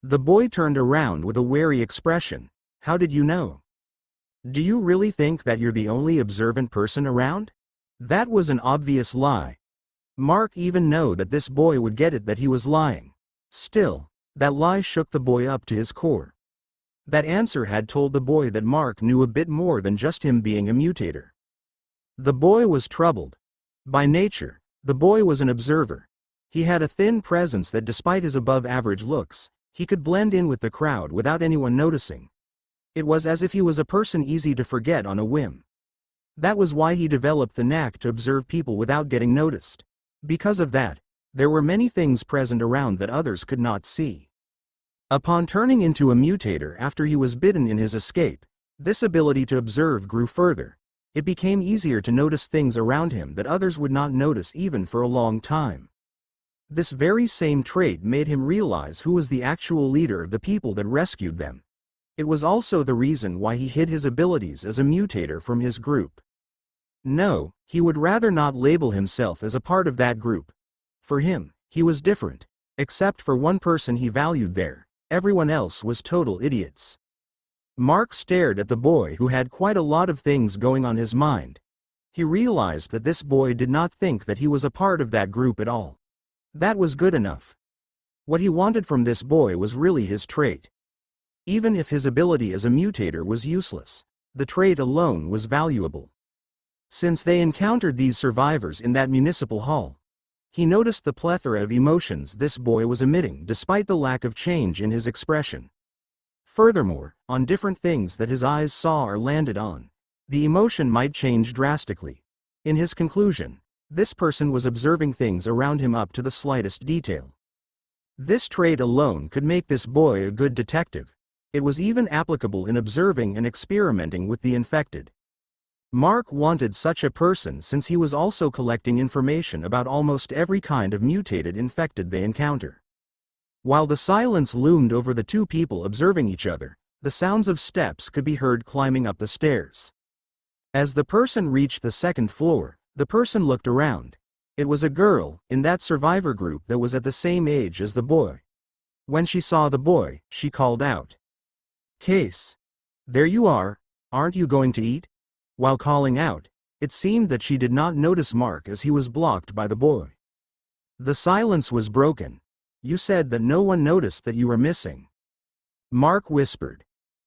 The boy turned around with a wary expression. How did you know? Do you really think that you're the only observant person around? That was an obvious lie. Mark even knew that this boy would get it that he was lying. Still, that lie shook the boy up to his core. That answer had told the boy that Mark knew a bit more than just him being a mutator. The boy was troubled. By nature, the boy was an observer. He had a thin presence that despite his above-average looks, he could blend in with the crowd without anyone noticing. It was as if he was a person easy to forget on a whim. That was why he developed the knack to observe people without getting noticed. Because of that, there were many things present around that others could not see. Upon turning into a mutator after he was bitten in his escape, this ability to observe grew further. It became easier to notice things around him that others would not notice even for a long time. This very same trait made him realize who was the actual leader of the people that rescued them. It was also the reason why he hid his abilities as a mutator from his group. No, he would rather not label himself as a part of that group. For him, he was different. Except for one person he valued there, everyone else was total idiots. Mark stared at the boy who had quite a lot of things going on his mind. He realized that this boy did not think that he was a part of that group at all. That was good enough. What he wanted from this boy was really his trait. Even if his ability as a mutator was useless, the trait alone was valuable. Since they encountered these survivors in that municipal hall, he noticed the plethora of emotions this boy was emitting despite the lack of change in his expression. Furthermore, on different things that his eyes saw or landed on, the emotion might change drastically. In his conclusion, this person was observing things around him up to the slightest detail. This trait alone could make this boy a good detective. It was even applicable in observing and experimenting with the infected. Mark wanted such a person since he was also collecting information about almost every kind of mutated infected they encounter. While the silence loomed over the two people observing each other, the sounds of steps could be heard climbing up the stairs. As the person reached the second floor, the person looked around. It was a girl in that survivor group that was at the same age as the boy. When she saw the boy, she called out, "Case. There you are, aren't you going to eat?" While calling out, it seemed that she did not notice Mark as he was blocked by the boy. The silence was broken. "You said that no one noticed that you were missing," Mark whispered.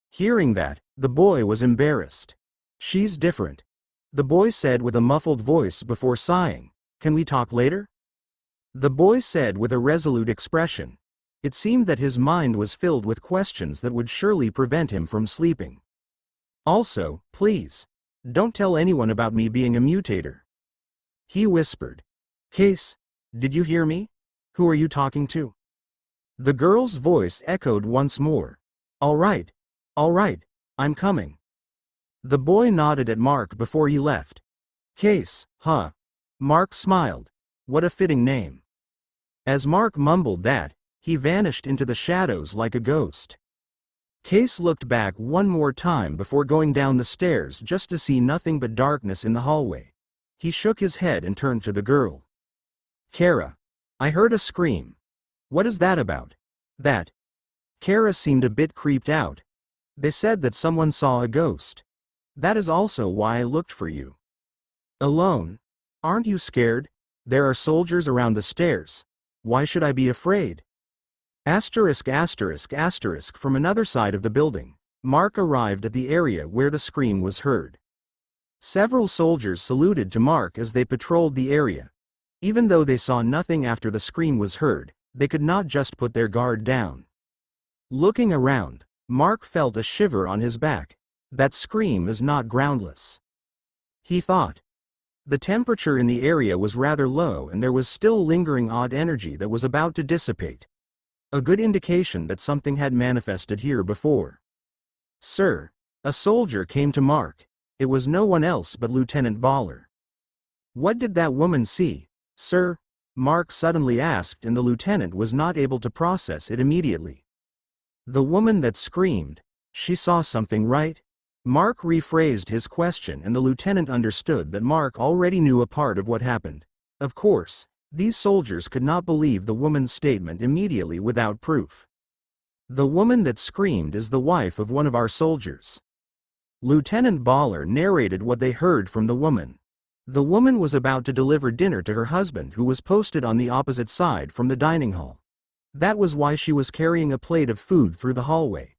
Hearing that, the boy was embarrassed. "She's different," the boy said with a muffled voice before sighing. "Can we talk later?" The boy said with a resolute expression. It seemed that his mind was filled with questions that would surely prevent him from sleeping. "Also, please, don't tell anyone about me being a mutator," he whispered. "Case, did you hear me? Who are you talking to?" The girl's voice echoed once more. All right, I'm coming." The boy nodded at Mark before he left. "Case, huh?" Mark smiled. What a fitting name. As Mark mumbled that, he vanished into the shadows like a ghost. Case looked back one more time before going down the stairs just to see nothing but darkness in the hallway. He shook his head and turned to the girl. "Kara, I heard a scream. What is that about?" "That." Kara seemed a bit creeped out. "They said that someone saw a ghost. That is also why I looked for you." "Alone? Aren't you scared? There are soldiers around the stairs. Why should I be afraid?" From another side of the building, Mark arrived at the area where the scream was heard. Several soldiers saluted to Mark as they patrolled the area. Even though they saw nothing after the scream was heard, they could not just put their guard down. Looking around, Mark felt a shiver on his back. That scream is not groundless, he thought. The temperature in the area was rather low and there was still lingering odd energy that was about to dissipate. A good indication that something had manifested here before. "Sir," a soldier came to Mark. It was no one else but Lieutenant Baller. "What did that woman see, sir?" Mark suddenly asked, and the lieutenant was not able to process it immediately. "The woman that screamed, she saw something, right?" Mark rephrased his question and the lieutenant understood that Mark already knew a part of what happened. Of course, these soldiers could not believe the woman's statement immediately without proof. "The woman that screamed is the wife of one of our soldiers." Lieutenant Baller narrated what they heard from the woman. The woman was about to deliver dinner to her husband who was posted on the opposite side from the dining hall. That was why she was carrying a plate of food through the hallway.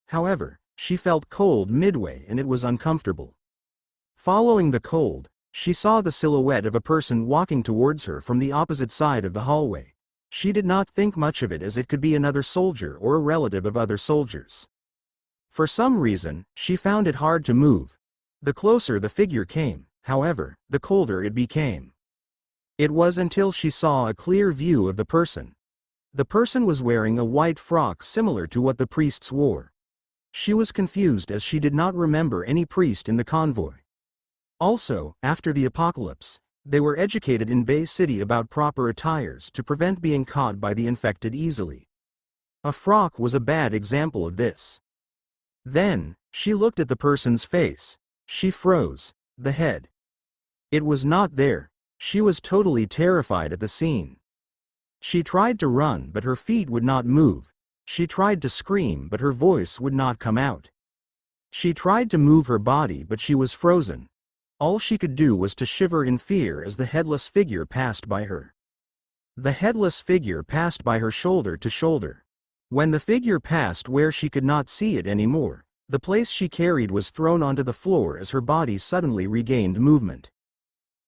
However, she felt cold midway and it was uncomfortable. Following the cold, she saw the silhouette of a person walking towards her from the opposite side of the hallway. She did not think much of it as it could be another soldier or a relative of other soldiers. For some reason, she found it hard to move. The closer the figure came, however, the colder it became. It was until she saw a clear view of the person. The person was wearing a white frock similar to what the priests wore. She was confused as she did not remember any priest in the convoy. Also, after the apocalypse, they were educated in Bay City about proper attires to prevent being caught by the infected easily. A frock was a bad example of this. Then, she looked at the person's face. She froze. The head. It was not there. She was totally terrified at the scene. She tried to run but her feet would not move. She tried to scream but her voice would not come out. She tried to move her body but she was frozen. All she could do was to shiver in fear as the headless figure passed by her. The headless figure passed by her shoulder to shoulder. When the figure passed where she could not see it anymore, the place she carried was thrown onto the floor as her body suddenly regained movement.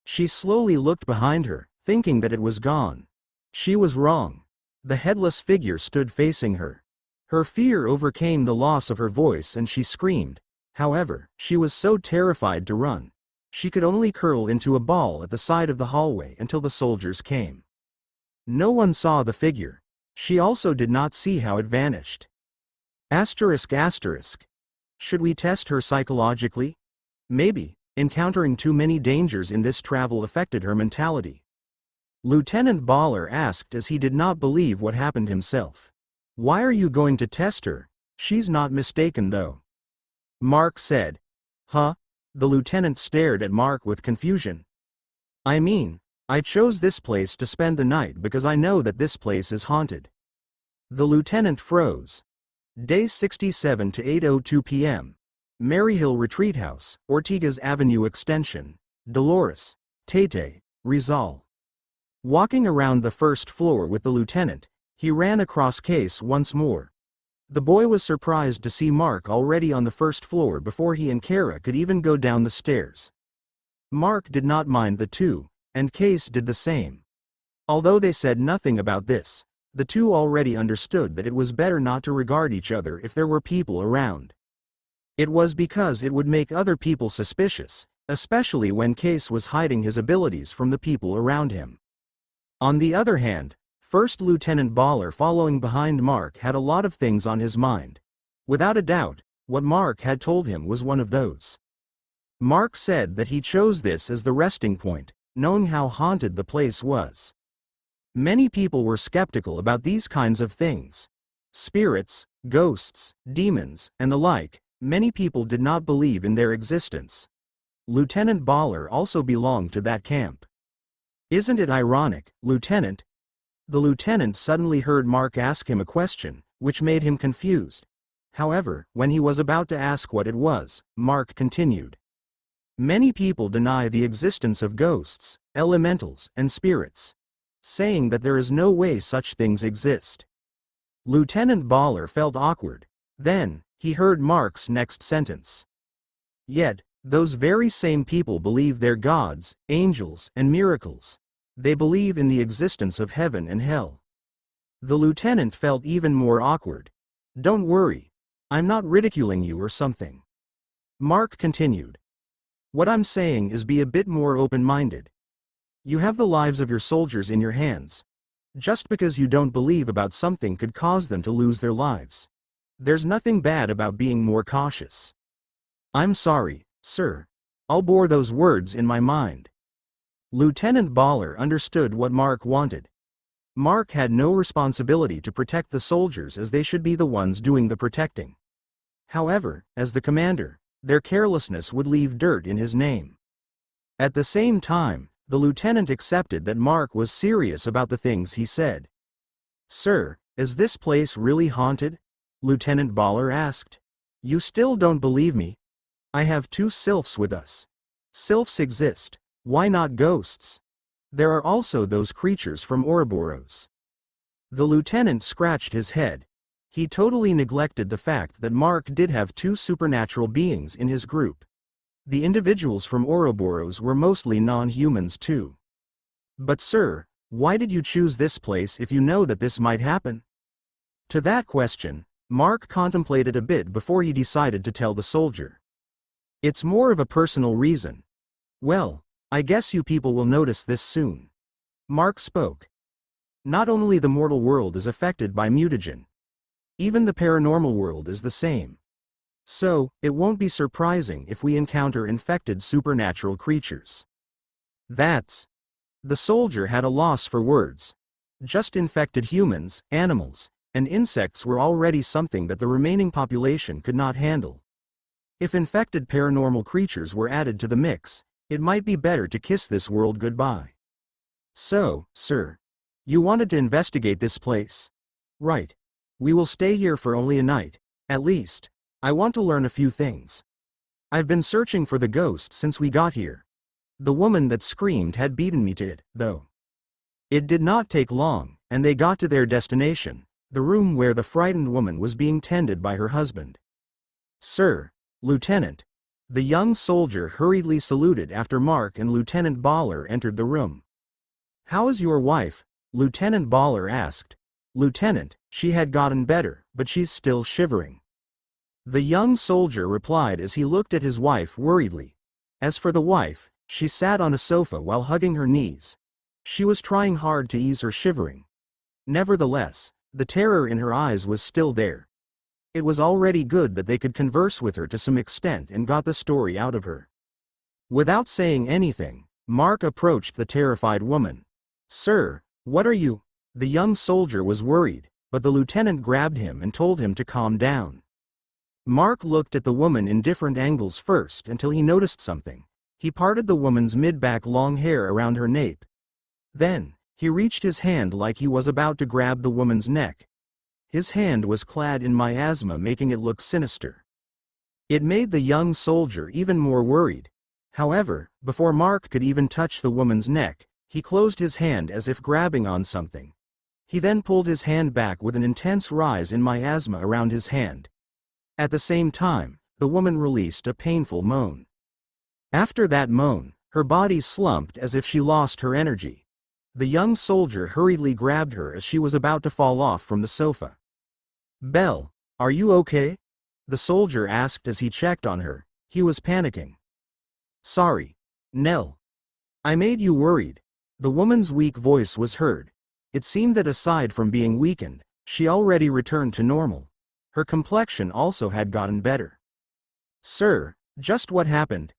She slowly looked behind her, thinking that it was gone. She was wrong. The headless figure stood facing her. Her fear overcame the loss of her voice and she screamed. However, she was so terrified to run. She could only curl into a ball at the side of the hallway until the soldiers came. No one saw the figure. She also did not see how it vanished. Asterisk asterisk. Should we test her psychologically? Maybe. Encountering too many dangers in this travel affected her mentality. Lieutenant Baller asked as he did not believe what happened himself. Why are you going to test her? She's not mistaken though. Mark said. Huh? The lieutenant stared at Mark with confusion. I mean, I chose this place to spend the night because I know that this place is haunted. The lieutenant froze. Day 67 to 8:02 p.m. Maryhill Retreat House, Ortigas Avenue Extension, Dolores, Tete, Rizal. Walking around the first floor with the lieutenant, he ran across Case once more. The boy was surprised to see Mark already on the first floor before he and Kara could even go down the stairs. Mark did not mind the two, and Case did the same. Although they said nothing about this, the two already understood that it was better not to regard each other if there were people around. It was because it would make other people suspicious, especially when Case was hiding his abilities from the people around him. On the other hand, First Lieutenant Baller following behind Mark had a lot of things on his mind. Without a doubt, what Mark had told him was one of those. Mark said that he chose this as the resting point, knowing how haunted the place was. Many people were skeptical about these kinds of things. Spirits, ghosts, demons, and the like, many people did not believe in their existence. Lieutenant Baller also belonged to that camp. Isn't it ironic, Lieutenant? The lieutenant suddenly heard Mark ask him a question, which made him confused. However, when he was about to ask what it was, Mark continued. Many people deny the existence of ghosts, elementals, and spirits, saying that there is no way such things exist. Lieutenant Baller felt awkward. Then, he heard Mark's next sentence. Yet, those very same people believe they're gods, angels, and miracles. They believe in the existence of heaven and hell. The lieutenant felt even more awkward. Don't worry. I'm not ridiculing you or something. Mark continued. What I'm saying is be a bit more open-minded. You have the lives of your soldiers in your hands. Just because you don't believe about something could cause them to lose their lives. There's nothing bad about being more cautious. I'm sorry, sir. I'll bore those words in my mind. Lieutenant Baller understood what Mark wanted. Mark had no responsibility to protect the soldiers as they should be the ones doing the protecting. However, as the commander, their carelessness would leave dirt in his name. At the same time, the lieutenant accepted that Mark was serious about the things he said. Sir, is this place really haunted? Lieutenant Baller asked. You still don't believe me? I have two sylphs with us. Sylphs exist. Why not ghosts? There are also those creatures from Ouroboros. The lieutenant scratched his head. He totally neglected the fact that Mark did have two supernatural beings in his group. The individuals from Ouroboros were mostly non-humans too. But sir, why did you choose this place if you know that this might happen? To that question, Mark contemplated a bit before he decided to tell the soldier. It's more of a personal reason. Well, I guess you people will notice this soon. Mark spoke. Not only the mortal world is affected by mutagen. Even the paranormal world is the same. So, it won't be surprising if we encounter infected supernatural creatures. That's. The soldier had a loss for words. Just infected humans, animals, and insects were already something that the remaining population could not handle. If infected paranormal creatures were added to the mix, it might be better to kiss this world goodbye. So, sir, you wanted to investigate this place? Right. We will stay here for only a night, at least. I want to learn a few things. I've been searching for the ghost since we got here. The woman that screamed had beaten me to it, though. It did not take long, and they got to their destination, the room where the frightened woman was being tended by her husband. Sir, Lieutenant. The young soldier hurriedly saluted after Mark and Lieutenant Baller entered the room. How is your wife? Lieutenant Baller asked. Lieutenant, she had gotten better, but she's still shivering. The young soldier replied as he looked at his wife worriedly. As for the wife, she sat on a sofa while hugging her knees. She was trying hard to ease her shivering. Nevertheless, the terror in her eyes was still there. It was already good that they could converse with her to some extent and got the story out of her. Without saying anything, Mark approached the terrified woman. Sir, what are you? The young soldier was worried, but the lieutenant grabbed him and told him to calm down. Mark looked at the woman in different angles first until he noticed something. He parted the woman's mid-back long hair around her nape. Then, he reached his hand like he was about to grab the woman's neck. His hand was clad in miasma, making it look sinister. It made the young soldier even more worried. However, before Mark could even touch the woman's neck, he closed his hand as if grabbing on something. He then pulled his hand back with an intense rise in miasma around his hand. At the same time, the woman released a painful moan. After that moan, her body slumped as if she lost her energy. The young soldier hurriedly grabbed her as she was about to fall off from the sofa. Belle, are you okay? The soldier asked as he checked on her. He was panicking. Sorry, Nell. I made you worried. The woman's weak voice was heard. It seemed that aside from being weakened, she already returned to normal. Her complexion also had gotten better. Sir, just what happened?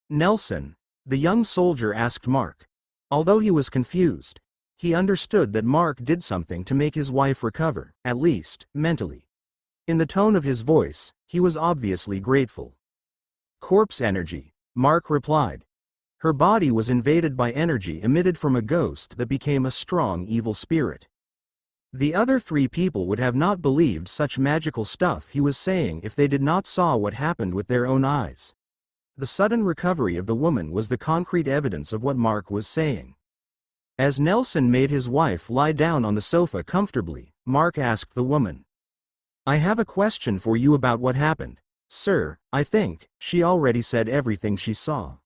Nelson, the young soldier asked Mark. Although he was confused, he understood that Mark did something to make his wife recover, at least, mentally. In the tone of his voice, he was obviously grateful. Corpse energy, Mark replied. Her body was invaded by energy emitted from a ghost that became a strong evil spirit. The other three people would have not believed such magical stuff he was saying if they did not saw what happened with their own eyes. The sudden recovery of the woman was the concrete evidence of what Mark was saying. As Nelson made his wife lie down on the sofa comfortably, Mark asked the woman. I have a question for you about what happened. Sir, I think she already said everything she saw.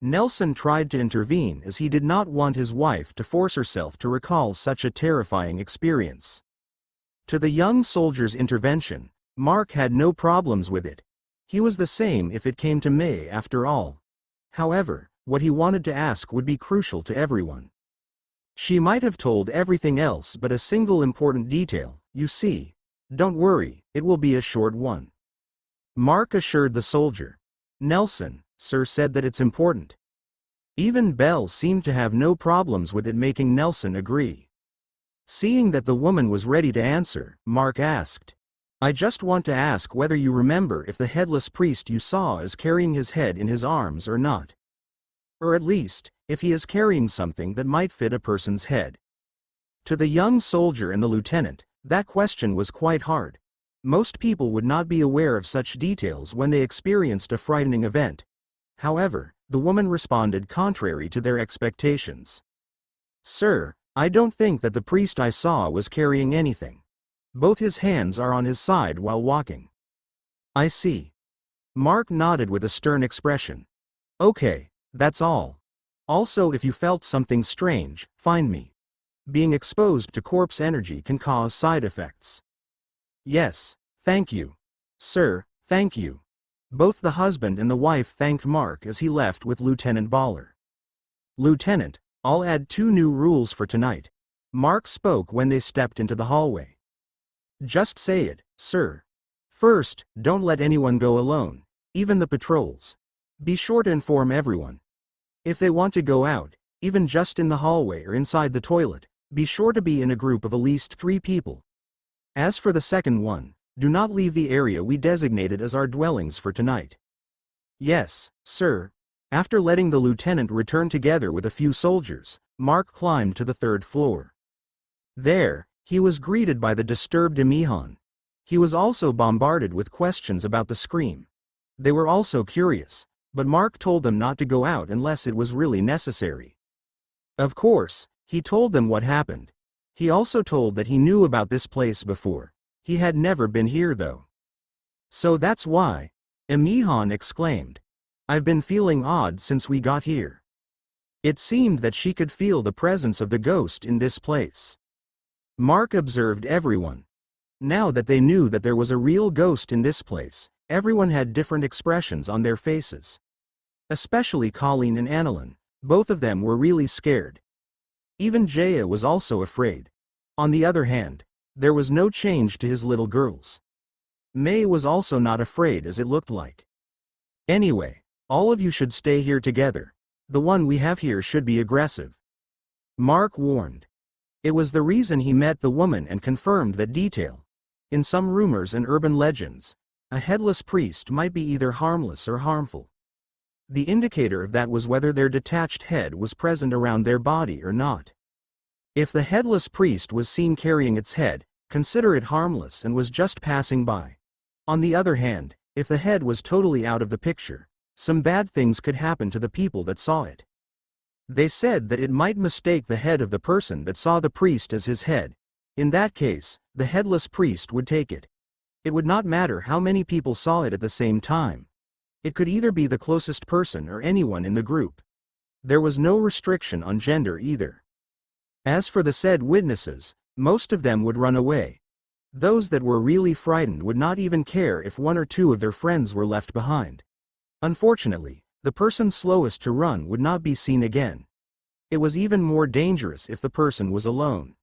Nelson tried to intervene as he did not want his wife to force herself to recall such a terrifying experience. To the young soldier's intervention, Mark had no problems with it. He was the same if it came to May after all. However, what he wanted to ask would be crucial to everyone. She might have told everything else but a single important detail, you see. Don't worry, it will be a short one. Mark assured the soldier. Nelson, sir, said that it's important. Even Belle seemed to have no problems with it, making Nelson agree. Seeing that the woman was ready to answer, Mark asked. I just want to ask whether you remember if the headless priest you saw is carrying his head in his arms or not. Or at least, if he is carrying something that might fit a person's head. To the young soldier and the lieutenant, that question was quite hard. Most people would not be aware of such details when they experienced a frightening event. However, the woman responded contrary to their expectations. Sir, I don't think that the priest I saw was carrying anything. Both his hands are on his side while walking. I see. Mark nodded with a stern expression. Okay, that's all. Also, if you felt something strange, find me. Being exposed to corpse energy can cause side effects. Yes, thank you. Sir, thank you. Both the husband and the wife thanked Mark as he left with Lieutenant Baller. "Lieutenant, I'll add 2 new rules for tonight," Mark spoke when they stepped into the hallway. "Just say it, sir. First, don't let anyone go alone, even the patrols. Be sure to inform everyone. If they want to go out, even just in the hallway or inside the toilet, be sure to be in a group of at least 3 people. As for the second one, do not leave the area we designated as our dwellings for tonight." "Yes, sir." After letting the lieutenant return together with a few soldiers, Mark climbed to the 3rd floor. There, he was greeted by the disturbed Emihan. He was also bombarded with questions about the scream. They were also curious, but Mark told them not to go out unless it was really necessary. Of course, he told them what happened. He also told that he knew about this place before. He had never been here though. "So that's why," Emihan exclaimed. "I've been feeling odd since we got here." It seemed that she could feel the presence of the ghost in this place. Mark observed everyone. Now that they knew that there was a real ghost in this place, everyone had different expressions on their faces. Especially Colleen and Annalyn, both of them were really scared. Even Jaya was also afraid. On the other hand, there was no change to his little girls. May was also not afraid as it looked like. "Anyway, all of you should stay here together. The one we have here should be aggressive," Mark warned. It was the reason he met the woman and confirmed that detail. In some rumors and urban legends, a headless priest might be either harmless or harmful. The indicator of that was whether their detached head was present around their body or not. If the headless priest was seen carrying its head, consider it harmless and was just passing by. On the other hand, if the head was totally out of the picture, some bad things could happen to the people that saw it. They said that it might mistake the head of the person that saw the priest as his head. In that case, the headless priest would take it. It would not matter how many people saw it at the same time. It could either be the closest person or anyone in the group. There was no restriction on gender either. As for the said witnesses, most of them would run away. Those that were really frightened would not even care if 1 or 2 of their friends were left behind. Unfortunately, the person slowest to run would not be seen again. It was even more dangerous if the person was alone.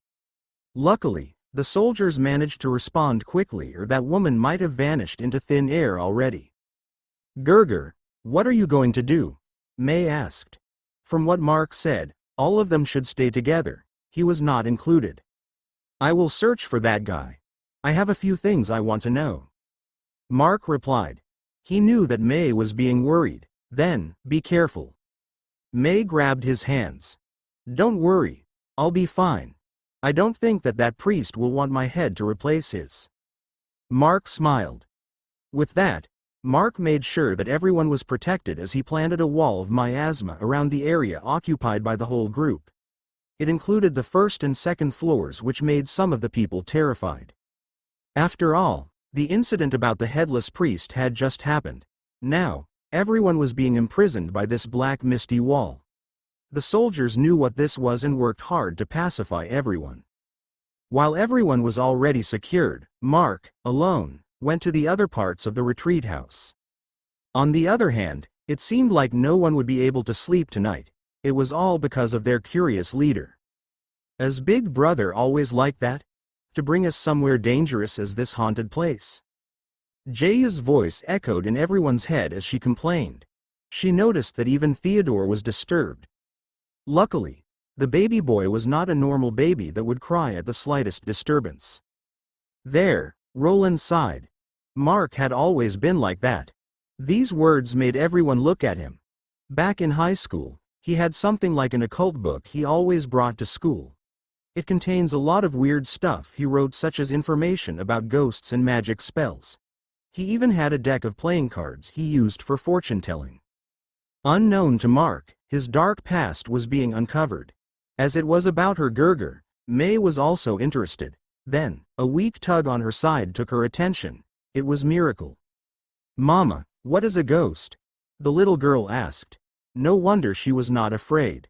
Luckily, the soldiers managed to respond quickly, or that woman might have vanished into thin air already. "Gerger, what are you going to do?" May asked. From what Mark said, all of them should stay together. He was not included. "I will search for that guy. I have a few things I want to know," Mark replied. He knew that May was being worried. "Then, be careful." May grabbed his hands. "Don't worry. I'll be fine. I don't think that that priest will want my head to replace his." Mark smiled. With that, Mark made sure that everyone was protected as he planted a wall of miasma around the area occupied by the whole group. It included the 1st and 2nd floors, which made some of the people terrified. After all, the incident about the headless priest had just happened. Now, everyone was being imprisoned by this black misty wall. The soldiers knew what this was and worked hard to pacify everyone. While everyone was already secured, Mark, alone, went to the other parts of the retreat house. On the other hand, it seemed like no one would be able to sleep tonight. It was all because of their curious leader. As Big Brother always like that? To bring us somewhere dangerous as this haunted place? Jaya's voice echoed in everyone's head as she complained. She noticed that even Theodore was disturbed. Luckily, the baby boy was not a normal baby that would cry at the slightest disturbance. There, Roland sighed. Mark had always been like that. These words made everyone look at him. Back in high school, he had something like an occult book he always brought to school. It contains a lot of weird stuff he wrote, such as information about ghosts and magic spells. He even had a deck of playing cards he used for fortune-telling. Unknown to Mark, his dark past was being uncovered. As it was about her Gerger, May was also interested. Then, a weak tug on her side took her attention. It was Miracle. "Mama, what is a ghost?" the little girl asked. No wonder she was not afraid.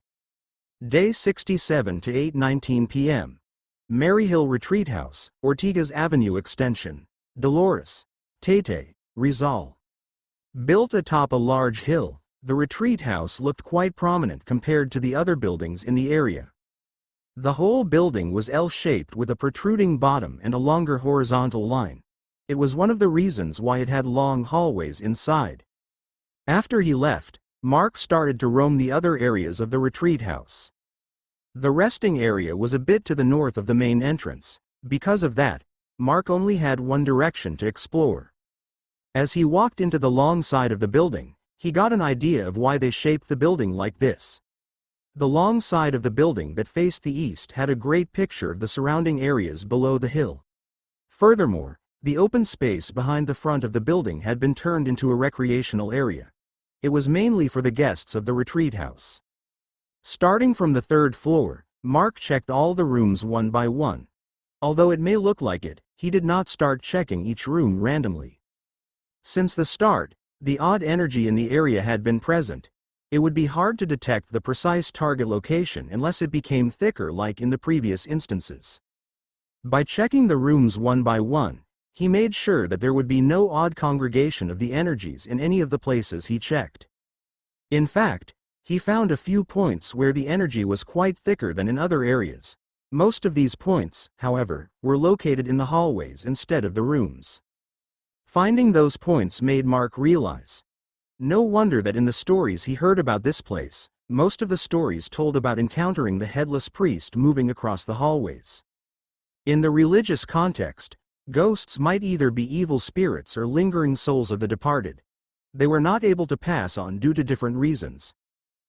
Day 67 to 8:19 p.m. Maryhill Retreat House, Ortigas Avenue Extension, Dolores, Tete, Rizal. Built atop a large hill, the retreat house looked quite prominent compared to the other buildings in the area. The whole building was L-shaped with a protruding bottom and a longer horizontal line. It was one of the reasons why it had long hallways inside. After he left, Mark started to roam the other areas of the retreat house. The resting area was a bit to the north of the main entrance. Because of that, Mark only had one direction to explore. As he walked into the long side of the building, he got an idea of why they shaped the building like this. The long side of the building that faced the east had a great picture of the surrounding areas below the hill. Furthermore, the open space behind the front of the building had been turned into a recreational area. It was mainly for the guests of the retreat house. Starting from the third floor, Mark checked all the rooms one by one. Although it may look like it, he did not start checking each room randomly. Since the start, the odd energy in the area had been present. It would be hard to detect the precise target location unless it became thicker like in the previous instances. By checking the rooms one by one, he made sure that there would be no odd congregation of the energies in any of the places he checked. In fact, he found a few points where the energy was quite thicker than in other areas. Most of these points, however, were located in the hallways instead of the rooms. Finding those points made Mark realize. No wonder that in the stories he heard about this place, most of the stories told about encountering the headless priest moving across the hallways. In the religious context, ghosts might either be evil spirits or lingering souls of the departed. They were not able to pass on due to different reasons.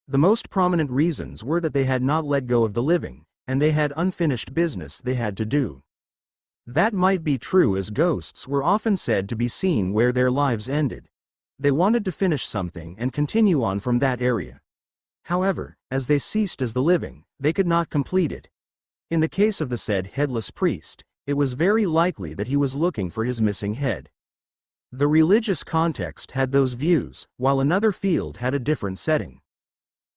The most prominent reasons were that they had not let go of the living, and they had unfinished business they had to do. That might be true, as ghosts were often said to be seen where their lives ended. They wanted to finish something and continue on from that area. However, as they ceased as the living, they could not complete it. In the case of the said headless priest, it was very likely that he was looking for his missing head. The religious context had those views, while another field had a different setting.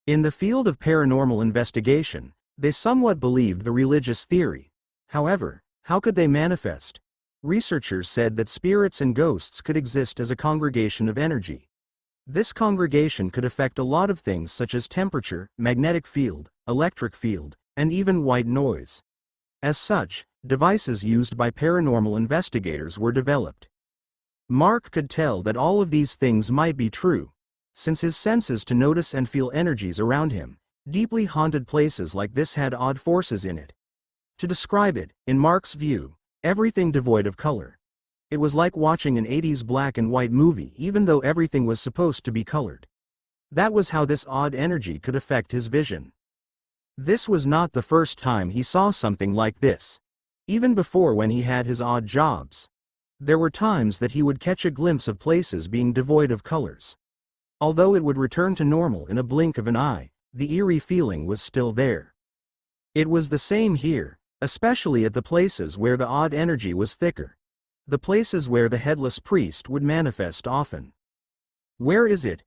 In the field of paranormal investigation, they somewhat believed the religious theory. However, how could they manifest? Researchers said that spirits and ghosts could exist as a congregation of energy. This congregation could affect a lot of things such as temperature, magnetic field, electric field, and even white noise. As such, devices used by paranormal investigators were developed. Mark could tell that all of these things might be true, since his senses to notice and feel energies around him. Deeply haunted places like this had odd forces in it. To describe it, in Mark's view, everything devoid of color. It was like watching an 80s black and white movie even though everything was supposed to be colored. That was how this odd energy could affect his vision. This was not the first time he saw something like this. Even before, when he had his odd jobs, there were times that he would catch a glimpse of places being devoid of colors. Although it would return to normal in a blink of an eye, the eerie feeling was still there. It was the same here, especially at the places where the odd energy was thicker. The places where the headless priest would manifest often. "Where is it?"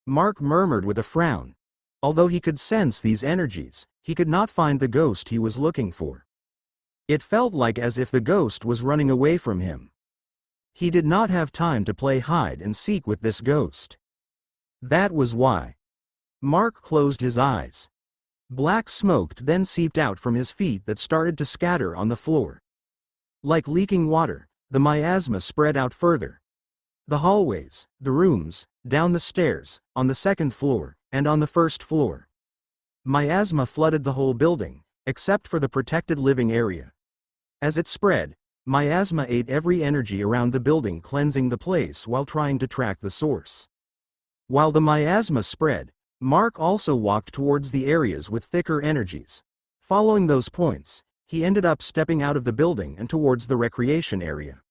Mark murmured with a frown. Although he could sense these energies, he could not find the ghost he was looking for. It felt like as if the ghost was running away from him. He did not have time to play hide and seek with this ghost. That was why. Mark closed his eyes. Black smoke then seeped out from his feet that started to scatter on the floor. Like leaking water, the miasma spread out further. The hallways, the rooms, down the stairs, on the second floor, and on the first floor. Miasma flooded the whole building, except for the protected living area. As it spread, miasma ate every energy around the building, cleansing the place while trying to track the source. While the miasma spread, Mark also walked towards the areas with thicker energies. Following those points, he ended up stepping out of the building and towards the recreation area.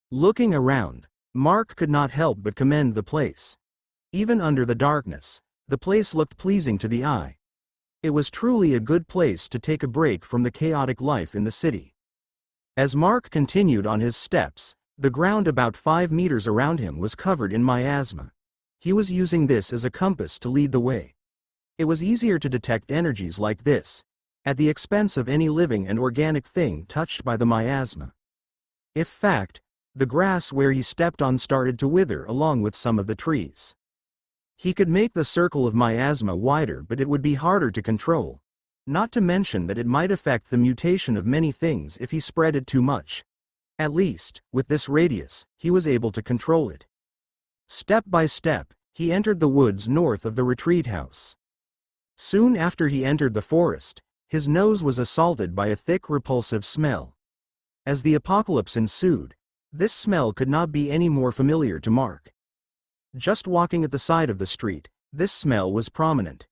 Looking around, Mark could not help but commend the place. Even under the darkness, the place looked pleasing to the eye. It was truly a good place to take a break from the chaotic life in the city. As Mark continued on his steps, the ground about 5 meters around him was covered in miasma. He was using this as a compass to lead the way. It was easier to detect energies like this, at the expense of any living and organic thing touched by the miasma. In fact, The grass where he stepped on started to wither along with some of the trees. He could make the circle of miasma wider, but it would be harder to control. Not to mention that it might affect the mutation of many things if he spread it too much. At least, with this radius, he was able to control it. Step by step, he entered the woods north of the retreat house. Soon after he entered the forest, his nose was assaulted by a thick, repulsive smell. As the apocalypse ensued, this smell could not be any more familiar to Mark. Just walking at the side of the street, this smell was prominent.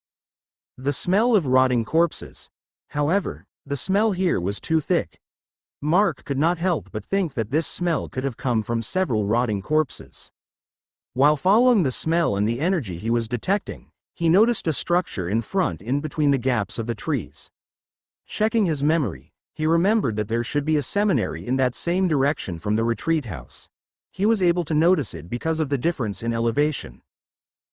The smell of rotting corpses. However, the smell here was too thick. Mark could not help but think that this smell could have come from several rotting corpses. While following the smell and the energy he was detecting, he noticed a structure in front in between the gaps of the trees. Checking his memory, he remembered that there should be a seminary in that same direction from the retreat house. He was able to notice it because of the difference in elevation.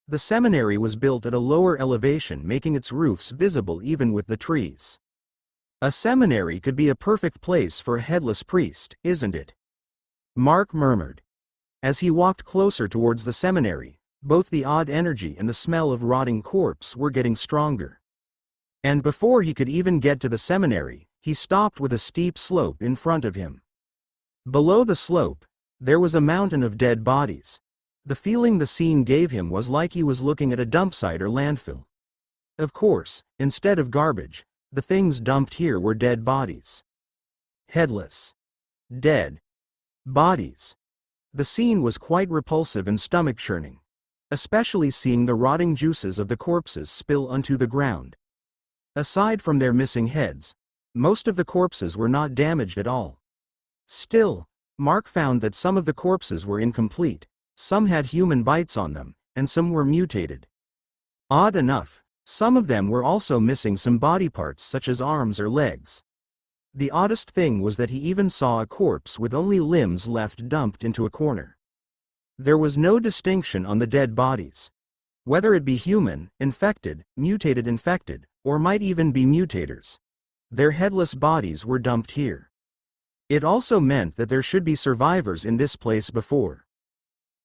The seminary was built at a lower elevation, making its roofs visible even with the trees. A seminary could be a perfect place for a headless priest, isn't it? Mark murmured. As he walked closer towards the seminary, both the odd energy and the smell of rotting corpse were getting stronger. And before he could even get to the seminary, he stopped with a steep slope in front of him. Below the slope, there was a mountain of dead bodies. The feeling the scene gave him was like he was looking at a dump site or landfill. Of course, instead of garbage, the things dumped here were dead bodies. Headless. Dead. Bodies. The scene was quite repulsive and stomach-churning, especially seeing the rotting juices of the corpses spill onto the ground. Aside from their missing heads, most of the corpses were not damaged at all. Still, Mark found that some of the corpses were incomplete. Some had human bites on them, and some were mutated. Odd enough, some of them were also missing some body parts such as arms or legs. The oddest thing was that he even saw a corpse with only limbs left dumped into a corner. There was no distinction on the dead bodies. Whether it be human, infected, infected, or might even be mutators. Their headless bodies were dumped here. It also meant that there should be survivors in this place before.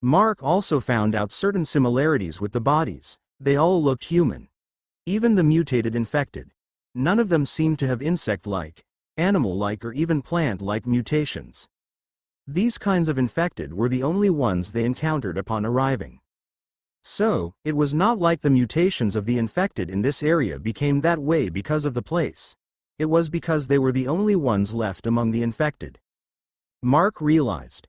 Mark also found out certain similarities with the bodies. They all looked human. Even the mutated infected. None of them seemed to have insect-like, animal-like or even plant-like mutations. These kinds of infected were the only ones they encountered upon arriving. So, it was not like the mutations of the infected in this area became that way because of the place. It was because they were the only ones left among the infected. Mark realized.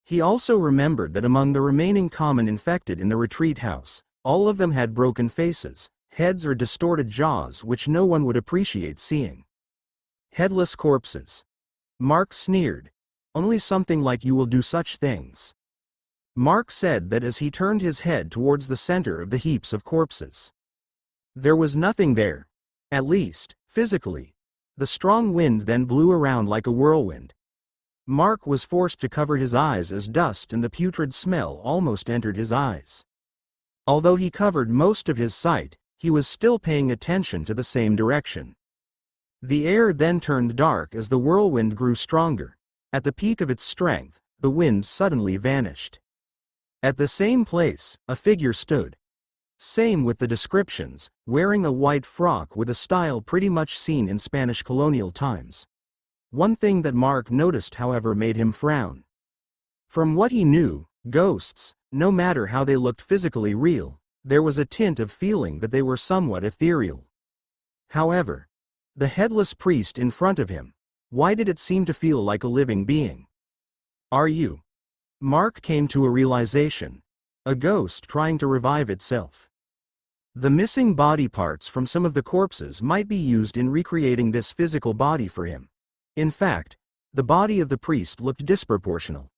He also remembered that among the remaining common infected in the retreat house, all of them had broken faces, heads or distorted jaws which no one would appreciate seeing. Headless corpses. Mark sneered. Only something like you will do such things. Mark said that as he turned his head towards the center of the heaps of corpses. There was nothing there. At least, physically. The strong wind then blew around like a whirlwind. Mark was forced to cover his eyes as dust and the putrid smell almost entered his eyes. Although he covered most of his sight, he was still paying attention to the same direction. The air then turned dark as the whirlwind grew stronger. At the peak of its strength, the wind suddenly vanished. At the same place, a figure stood. Same with the descriptions, wearing a white frock with a style pretty much seen in Spanish colonial times. One thing that Mark noticed, however, made him frown. From what he knew, ghosts, no matter how they looked physically real, there was a tint of feeling that they were somewhat ethereal. However, the headless priest in front of him, why did it seem to feel like a living being? Are you? Mark came to a realization. A ghost trying to revive itself. The missing body parts from some of the corpses might be used in recreating this physical body for him. In fact, the body of the priest looked disproportional.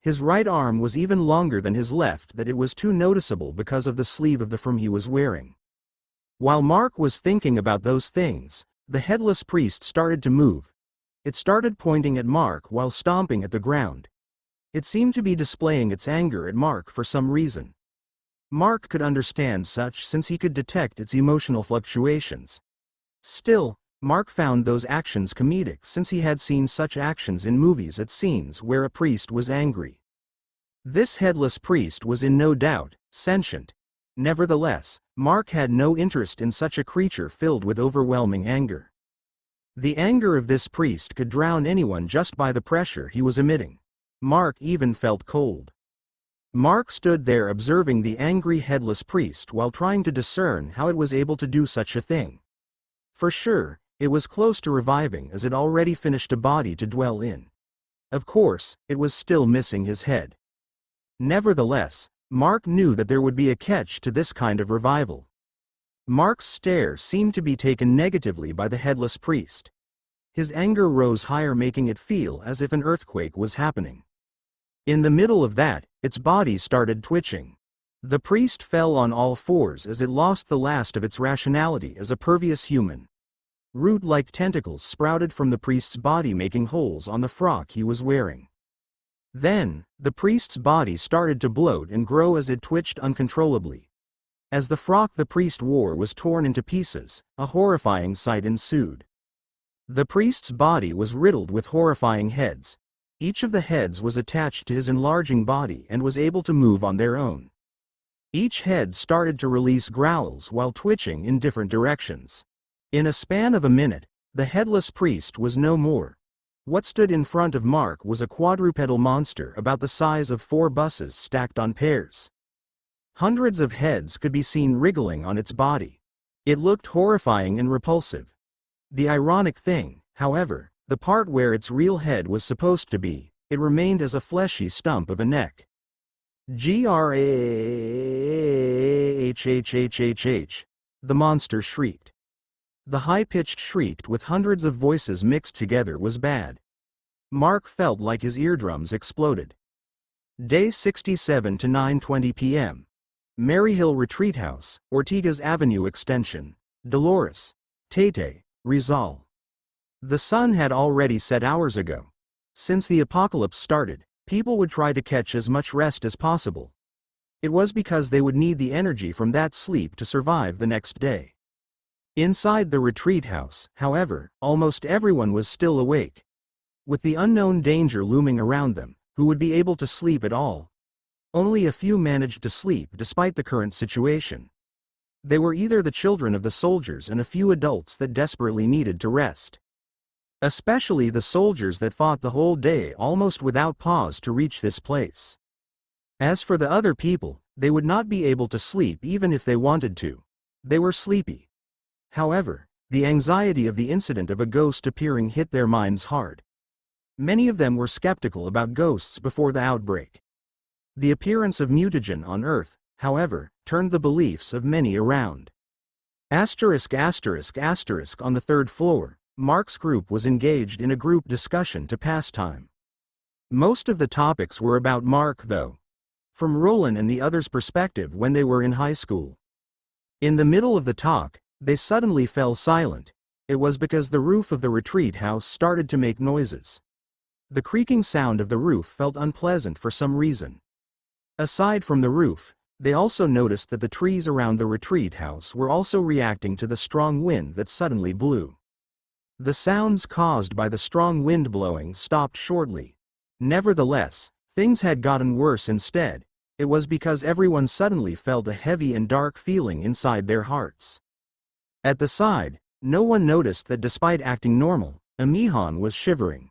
His right arm was even longer than his left, that it was too noticeable because of the sleeve of the from he was wearing. While Mark was thinking about those things, the headless priest started to move. It started pointing at Mark while stomping at the ground. It seemed to be displaying its anger at Mark for some reason. Mark could understand such since he could detect its emotional fluctuations. Still, Mark found those actions comedic since he had seen such actions in movies at scenes where a priest was angry. This headless priest was in no doubt sentient. Nevertheless, Mark had no interest in such a creature filled with overwhelming anger. The anger of this priest could drown anyone just by the pressure he was emitting. Mark even felt cold. Mark stood there observing the angry headless priest while trying to discern how it was able to do such a thing. For sure, it was close to reviving as it already finished a body to dwell in. Of course, it was still missing his head. Nevertheless, Mark knew that there would be a catch to this kind of revival. Mark's stare seemed to be taken negatively by the headless priest. His anger rose higher, making it feel as if an earthquake was happening. In the middle of that, its body started twitching. The priest fell on all fours as it lost the last of its rationality as a pervious human. Root-like tentacles sprouted from the priest's body, making holes on the frock he was wearing. Then, the priest's body started to bloat and grow as it twitched uncontrollably. As the frock the priest wore was torn into pieces, a horrifying sight ensued. The priest's body was riddled with horrifying heads. Each of the heads was attached to his enlarging body and was able to move on their own. Each head started to release growls while twitching in different directions. In a span of a minute, the headless priest was no more. What stood in front of Mark was a quadrupedal monster about the size of 4 buses stacked on pairs. Hundreds of heads could be seen wriggling on its body. It looked horrifying and repulsive. The ironic thing, however, the part where its real head was supposed to be, it remained as a fleshy stump of a neck. Grahhhhhh, the monster shrieked. The high-pitched shriek with hundreds of voices mixed together was bad. Mark felt like his eardrums exploded. Day 67 to 9:20 p.m. Maryhill Retreat House, Ortigas Avenue Extension, Dolores, Tete, Rizal. The sun had already set hours ago. Since the apocalypse started, people would try to catch as much rest as possible. It was because they would need the energy from that sleep to survive the next day. Inside the retreat house, however, almost everyone was still awake. With the unknown danger looming around them, who would be able to sleep at all? Only a few managed to sleep despite the current situation. They were either the children of the soldiers and a few adults that desperately needed to rest. Especially the soldiers that fought the whole day almost without pause to reach this place. As for the other people, they would not be able to sleep even if they wanted to. They were sleepy. However, the anxiety of the incident of a ghost appearing hit their minds hard. Many of them were skeptical about ghosts before the outbreak. The appearance of mutagen on Earth, however, turned the beliefs of many around. On the 3rd floor, Mark's group was engaged in a group discussion to pass time. Most of the topics were about Mark though. From Roland and the others' perspective when they were in high school. In the middle of the talk, they suddenly fell silent. It was because the roof of the retreat house started to make noises. The creaking sound of the roof felt unpleasant for some reason. Aside from the roof, they also noticed that the trees around the retreat house were also reacting to the strong wind that suddenly blew. The sounds caused by the strong wind blowing stopped shortly. Nevertheless, things had gotten worse instead. It was because everyone suddenly felt a heavy and dark feeling inside their hearts. At the side, no one noticed that despite acting normal, Amihan was shivering.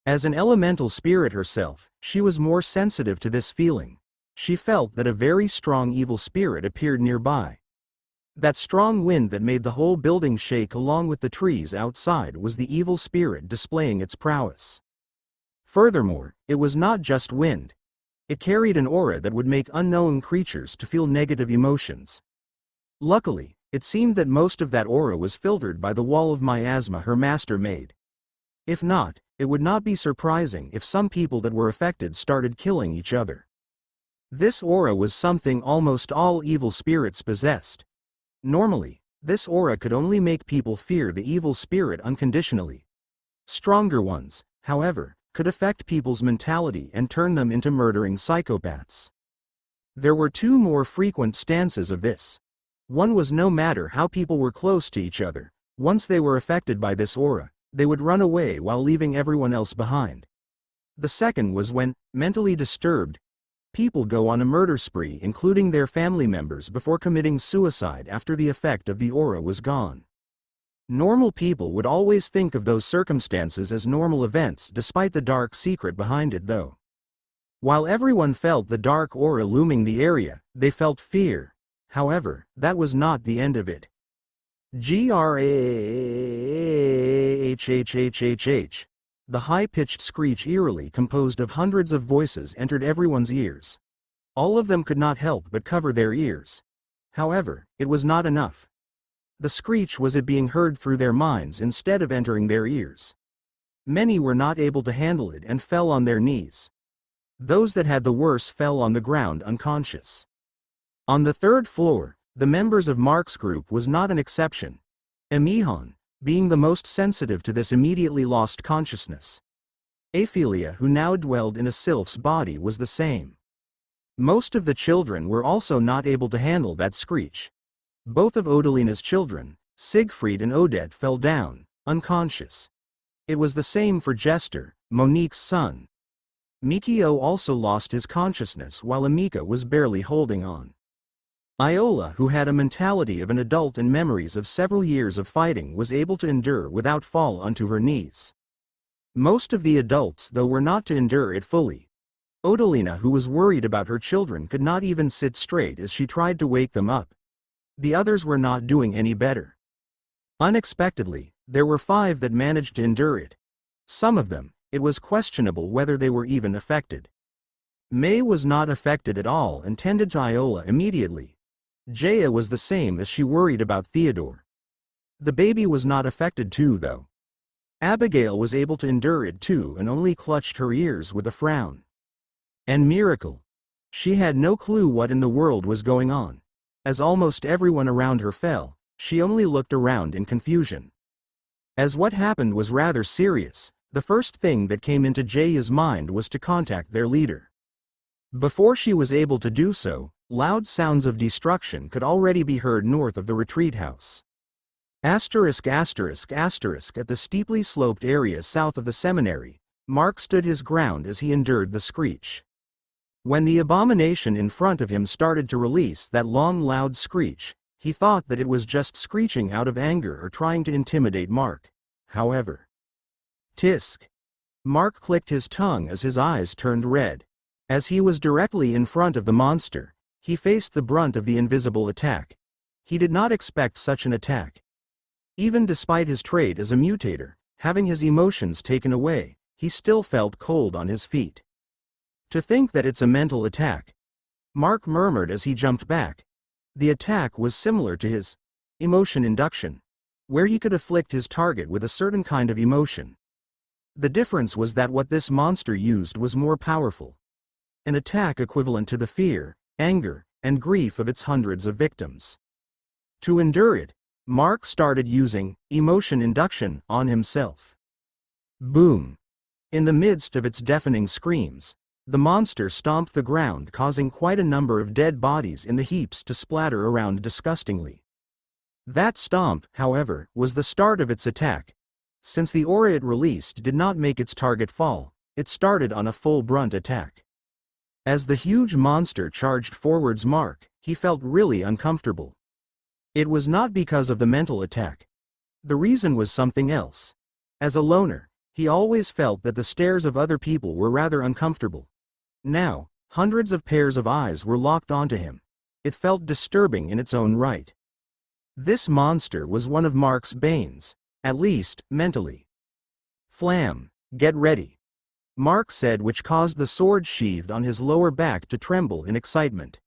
As an elemental spirit herself, she was more sensitive to this feeling. She felt that a very strong evil spirit appeared nearby. That strong wind that made the whole building shake along with the trees outside was the evil spirit displaying its prowess. Furthermore, it was not just wind. It carried an aura that would make unknown creatures to feel negative emotions. Luckily, it seemed that most of that aura was filtered by the wall of miasma her master made. If not, it would not be surprising if some people that were affected started killing each other. This aura was something almost all evil spirits possessed. Normally, this aura could only make people fear the evil spirit unconditionally. Stronger ones, however, could affect people's mentality and turn them into murdering psychopaths. There were 2 more frequent stances of this. One was no matter how people were close to each other, Once they were affected by this aura, they would run away while leaving everyone else behind. The second was when, mentally disturbed, people go on a murder spree, including their family members, before committing suicide after the effect of the aura was gone. Normal people would always think of those circumstances as normal events, despite the dark secret behind it though. While everyone felt the dark aura looming the area, they felt fear. However, that was not the end of it. Grahhhhhh. The high-pitched screech, eerily composed of hundreds of voices, entered everyone's ears. All of them could not help but cover their ears. However, it was not enough. The screech was being heard through their minds instead of entering their ears. Many were not able to handle it and fell on their knees. Those that had the worst fell on the ground unconscious. On the third floor, the members of Mark's group was not an exception. Emihan, being the most sensitive to this, immediately lost consciousness. Aphelia, who now dwelled in a sylph's body, was the same. Most of the children were also not able to handle that screech. Both of Odalina's children, Siegfried and Odette, fell down, unconscious. It was the same for Jester, Monique's son. Mikio also lost his consciousness while Amika was barely holding on. Iola, who had a mentality of an adult and memories of several years of fighting, was able to endure without fall onto her knees. Most of the adults, though, were not to endure it fully. Odalina, who was worried about her children, could not even sit straight as she tried to wake them up. The others were not doing any better. Unexpectedly, there were 5 that managed to endure it. Some of them, it was questionable whether they were even affected. May was not affected at all and tended to Iola immediately. Jaya was the same, as she worried about Theodore. The baby was not affected too though. Abigail was able to endure it too and only clutched her ears with a frown. And Miracle. She had no clue what in the world was going on. As almost everyone around her fell, she only looked around in confusion. As what happened was rather serious, the first thing that came into Jaya's mind was to contact their leader. Before she was able to do so, loud sounds of destruction could already be heard north of the retreat house. At the steeply sloped area south of the seminary, Mark stood his ground as he endured the screech. When the abomination in front of him started to release that long loud screech, he thought that it was just screeching out of anger or trying to intimidate Mark. However, tisk! Mark clicked his tongue as his eyes turned red. As he was directly in front of the monster, he faced the brunt of the invisible attack. He did not expect such an attack. Even despite his trait as a mutator, having his emotions taken away, he still felt cold on his feet. To think that it's a mental attack, Mark murmured as he jumped back. The attack was similar to his emotion induction, where he could afflict his target with a certain kind of emotion. The difference was that what this monster used was more powerful. An attack equivalent to the fear, anger, and grief of its hundreds of victims. To endure it, Mark started using emotion induction on himself. Boom! In the midst of its deafening screams, the monster stomped the ground, causing quite a number of dead bodies in the heaps to splatter around disgustingly. That stomp, however, was the start of its attack. Since the aura it released did not make its target fall, it started on a full brunt attack. As the huge monster charged forwards Mark, he felt really uncomfortable. It was not because of the mental attack. The reason was something else. As a loner, he always felt that the stares of other people were rather uncomfortable. Now, hundreds of pairs of eyes were locked onto him. It felt disturbing in its own right. This monster was one of Mark's banes, at least, mentally. Flam, get ready, Mark said, which caused the sword sheathed on his lower back to tremble in excitement.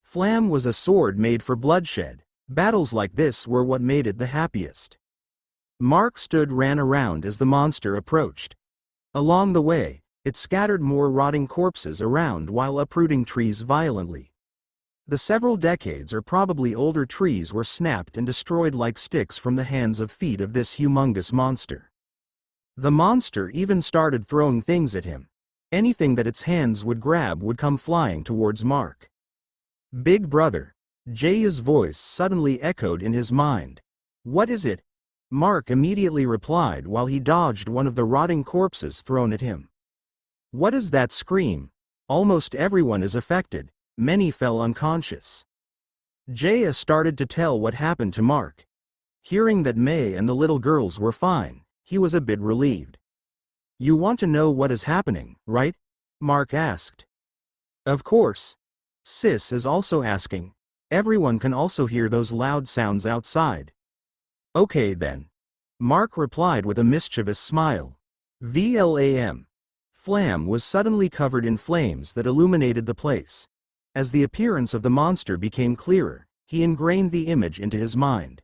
Flam was a sword made for bloodshed. Battles like this were what made it the happiest. Mark ran around as the monster approached. Along the way, it scattered more rotting corpses around while uprooting trees violently. The several decades or probably older trees were snapped and destroyed like sticks from the hands of feet of this humongous monster. The monster even started throwing things at him. Anything that its hands would grab would come flying towards Mark. Big brother, Jaya's voice suddenly echoed in his mind. What is it? Mark immediately replied while he dodged one of the rotting corpses thrown at him. "What is that scream? Almost everyone is affected. Many fell unconscious." Jaya started to tell what happened to Mark. Hearing that May and the little girls were fine, he was a bit relieved. "You want to know what is happening, right?" Mark asked. "Of course. Sis is also asking. Everyone can also hear those loud sounds outside." "Okay then." Mark replied with a mischievous smile. VLAM. Flam was suddenly covered in flames that illuminated the place. As the appearance of the monster became clearer, he ingrained the image into his mind.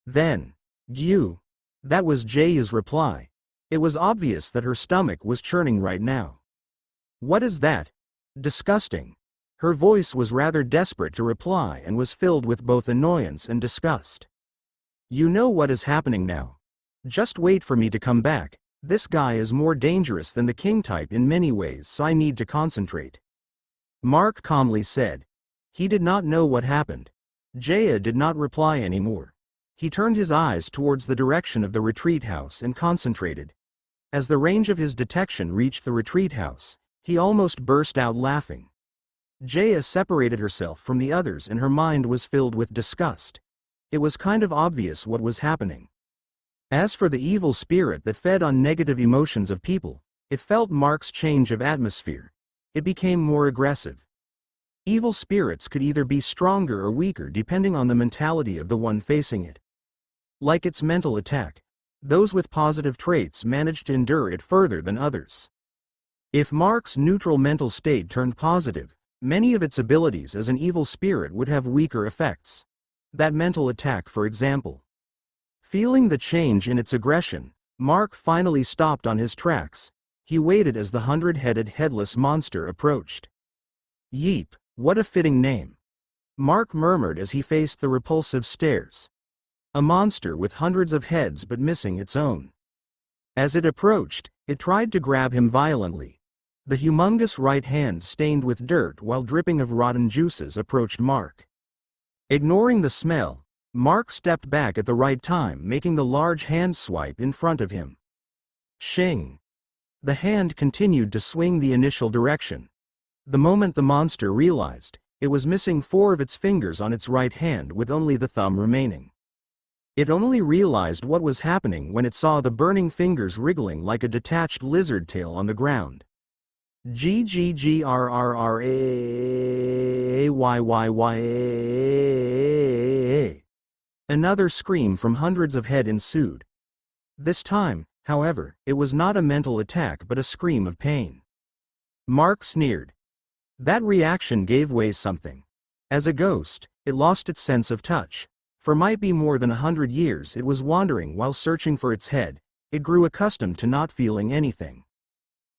Then, "Gyu." That was Jaya's reply. It was obvious that her stomach was churning right now. "What is that? Disgusting." Her voice was rather desperate to reply and was filled with both annoyance and disgust. "You know what is happening now. Just wait for me to come back. This guy is more dangerous than the king type in many ways, so I need to concentrate." Mark calmly said. He did not know what happened. Jaya did not reply anymore. He turned his eyes towards the direction of the retreat house and concentrated. As the range of his detection reached the retreat house, he almost burst out laughing. Jaya separated herself from the others and her mind was filled with disgust. It was kind of obvious what was happening. As for the evil spirit that fed on negative emotions of people, it felt Mark's change of atmosphere. It became more aggressive. Evil spirits could either be stronger or weaker depending on the mentality of the one facing it. Like its mental attack, those with positive traits managed to endure it further than others. If Mark's neutral mental state turned positive, many of its abilities as an evil spirit would have weaker effects. That mental attack, for example. Feeling the change in its aggression, Mark finally stopped on his tracks. He waited as the 100-headed headless monster approached. "Yeep, what a fitting name," Mark murmured as he faced the repulsive stares. A monster with hundreds of heads but missing its own. As it approached, it tried to grab him violently. The humongous right hand stained with dirt while dripping of rotten juices approached Mark. Ignoring the smell, Mark stepped back at the right time, making the large hand swipe in front of him. Shing! The hand continued to swing the initial direction. The moment the monster realized, it was missing 4 of its fingers on its right hand with only the thumb remaining. It only realized what was happening when it saw the burning fingers wriggling like a detached lizard tail on the ground. GGGRRRAYYYYA. Another scream from hundreds of head ensued. This time, however, it was not a mental attack but a scream of pain. Mark sneered. That reaction gave way something. As a ghost, it lost its sense of touch. For might be more than 100 years it was wandering while searching for its head. It grew accustomed to not feeling anything.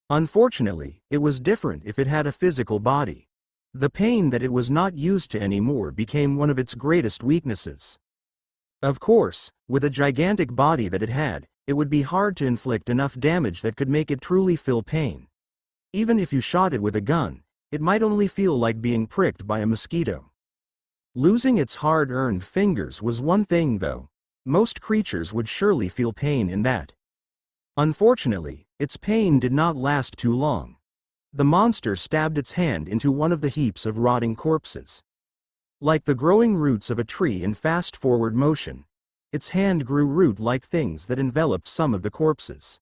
Unfortunately, it was different if it had a physical body. The pain that it was not used to anymore became one of its greatest weaknesses. Of course, with a gigantic body that it had, it would be hard to inflict enough damage that could make it truly feel pain. Even if you shot it with a gun, it might only feel like being pricked by a mosquito. Losing its hard-earned fingers was one thing though. Most creatures would surely feel pain in that. Unfortunately, its pain did not last too long. The monster stabbed its hand into one of the heaps of rotting corpses. Like the growing roots of a tree in fast-forward motion, its hand grew root-like things that enveloped some of the corpses.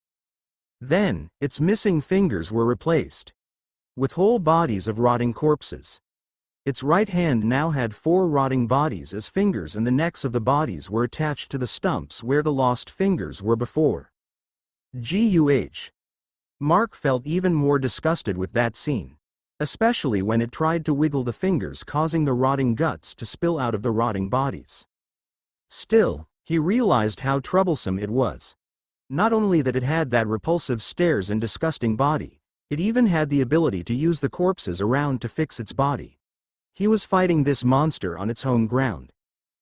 Then, its missing fingers were replaced with whole bodies of rotting corpses. Its right hand now had 4 rotting bodies as fingers and the necks of the bodies were attached to the stumps where the lost fingers were before. GUH. Mark felt even more disgusted with that scene. Especially when it tried to wiggle the fingers, causing the rotting guts to spill out of the rotting bodies. Still, he realized how troublesome it was. Not only that it had that repulsive stares and disgusting body, it even had the ability to use the corpses around to fix its body. He was fighting this monster on its home ground.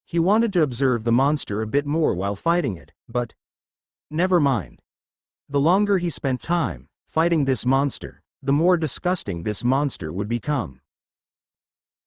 He wanted to observe the monster a bit more while fighting it, but never mind. The longer he spent time fighting this monster, the more disgusting this monster would become.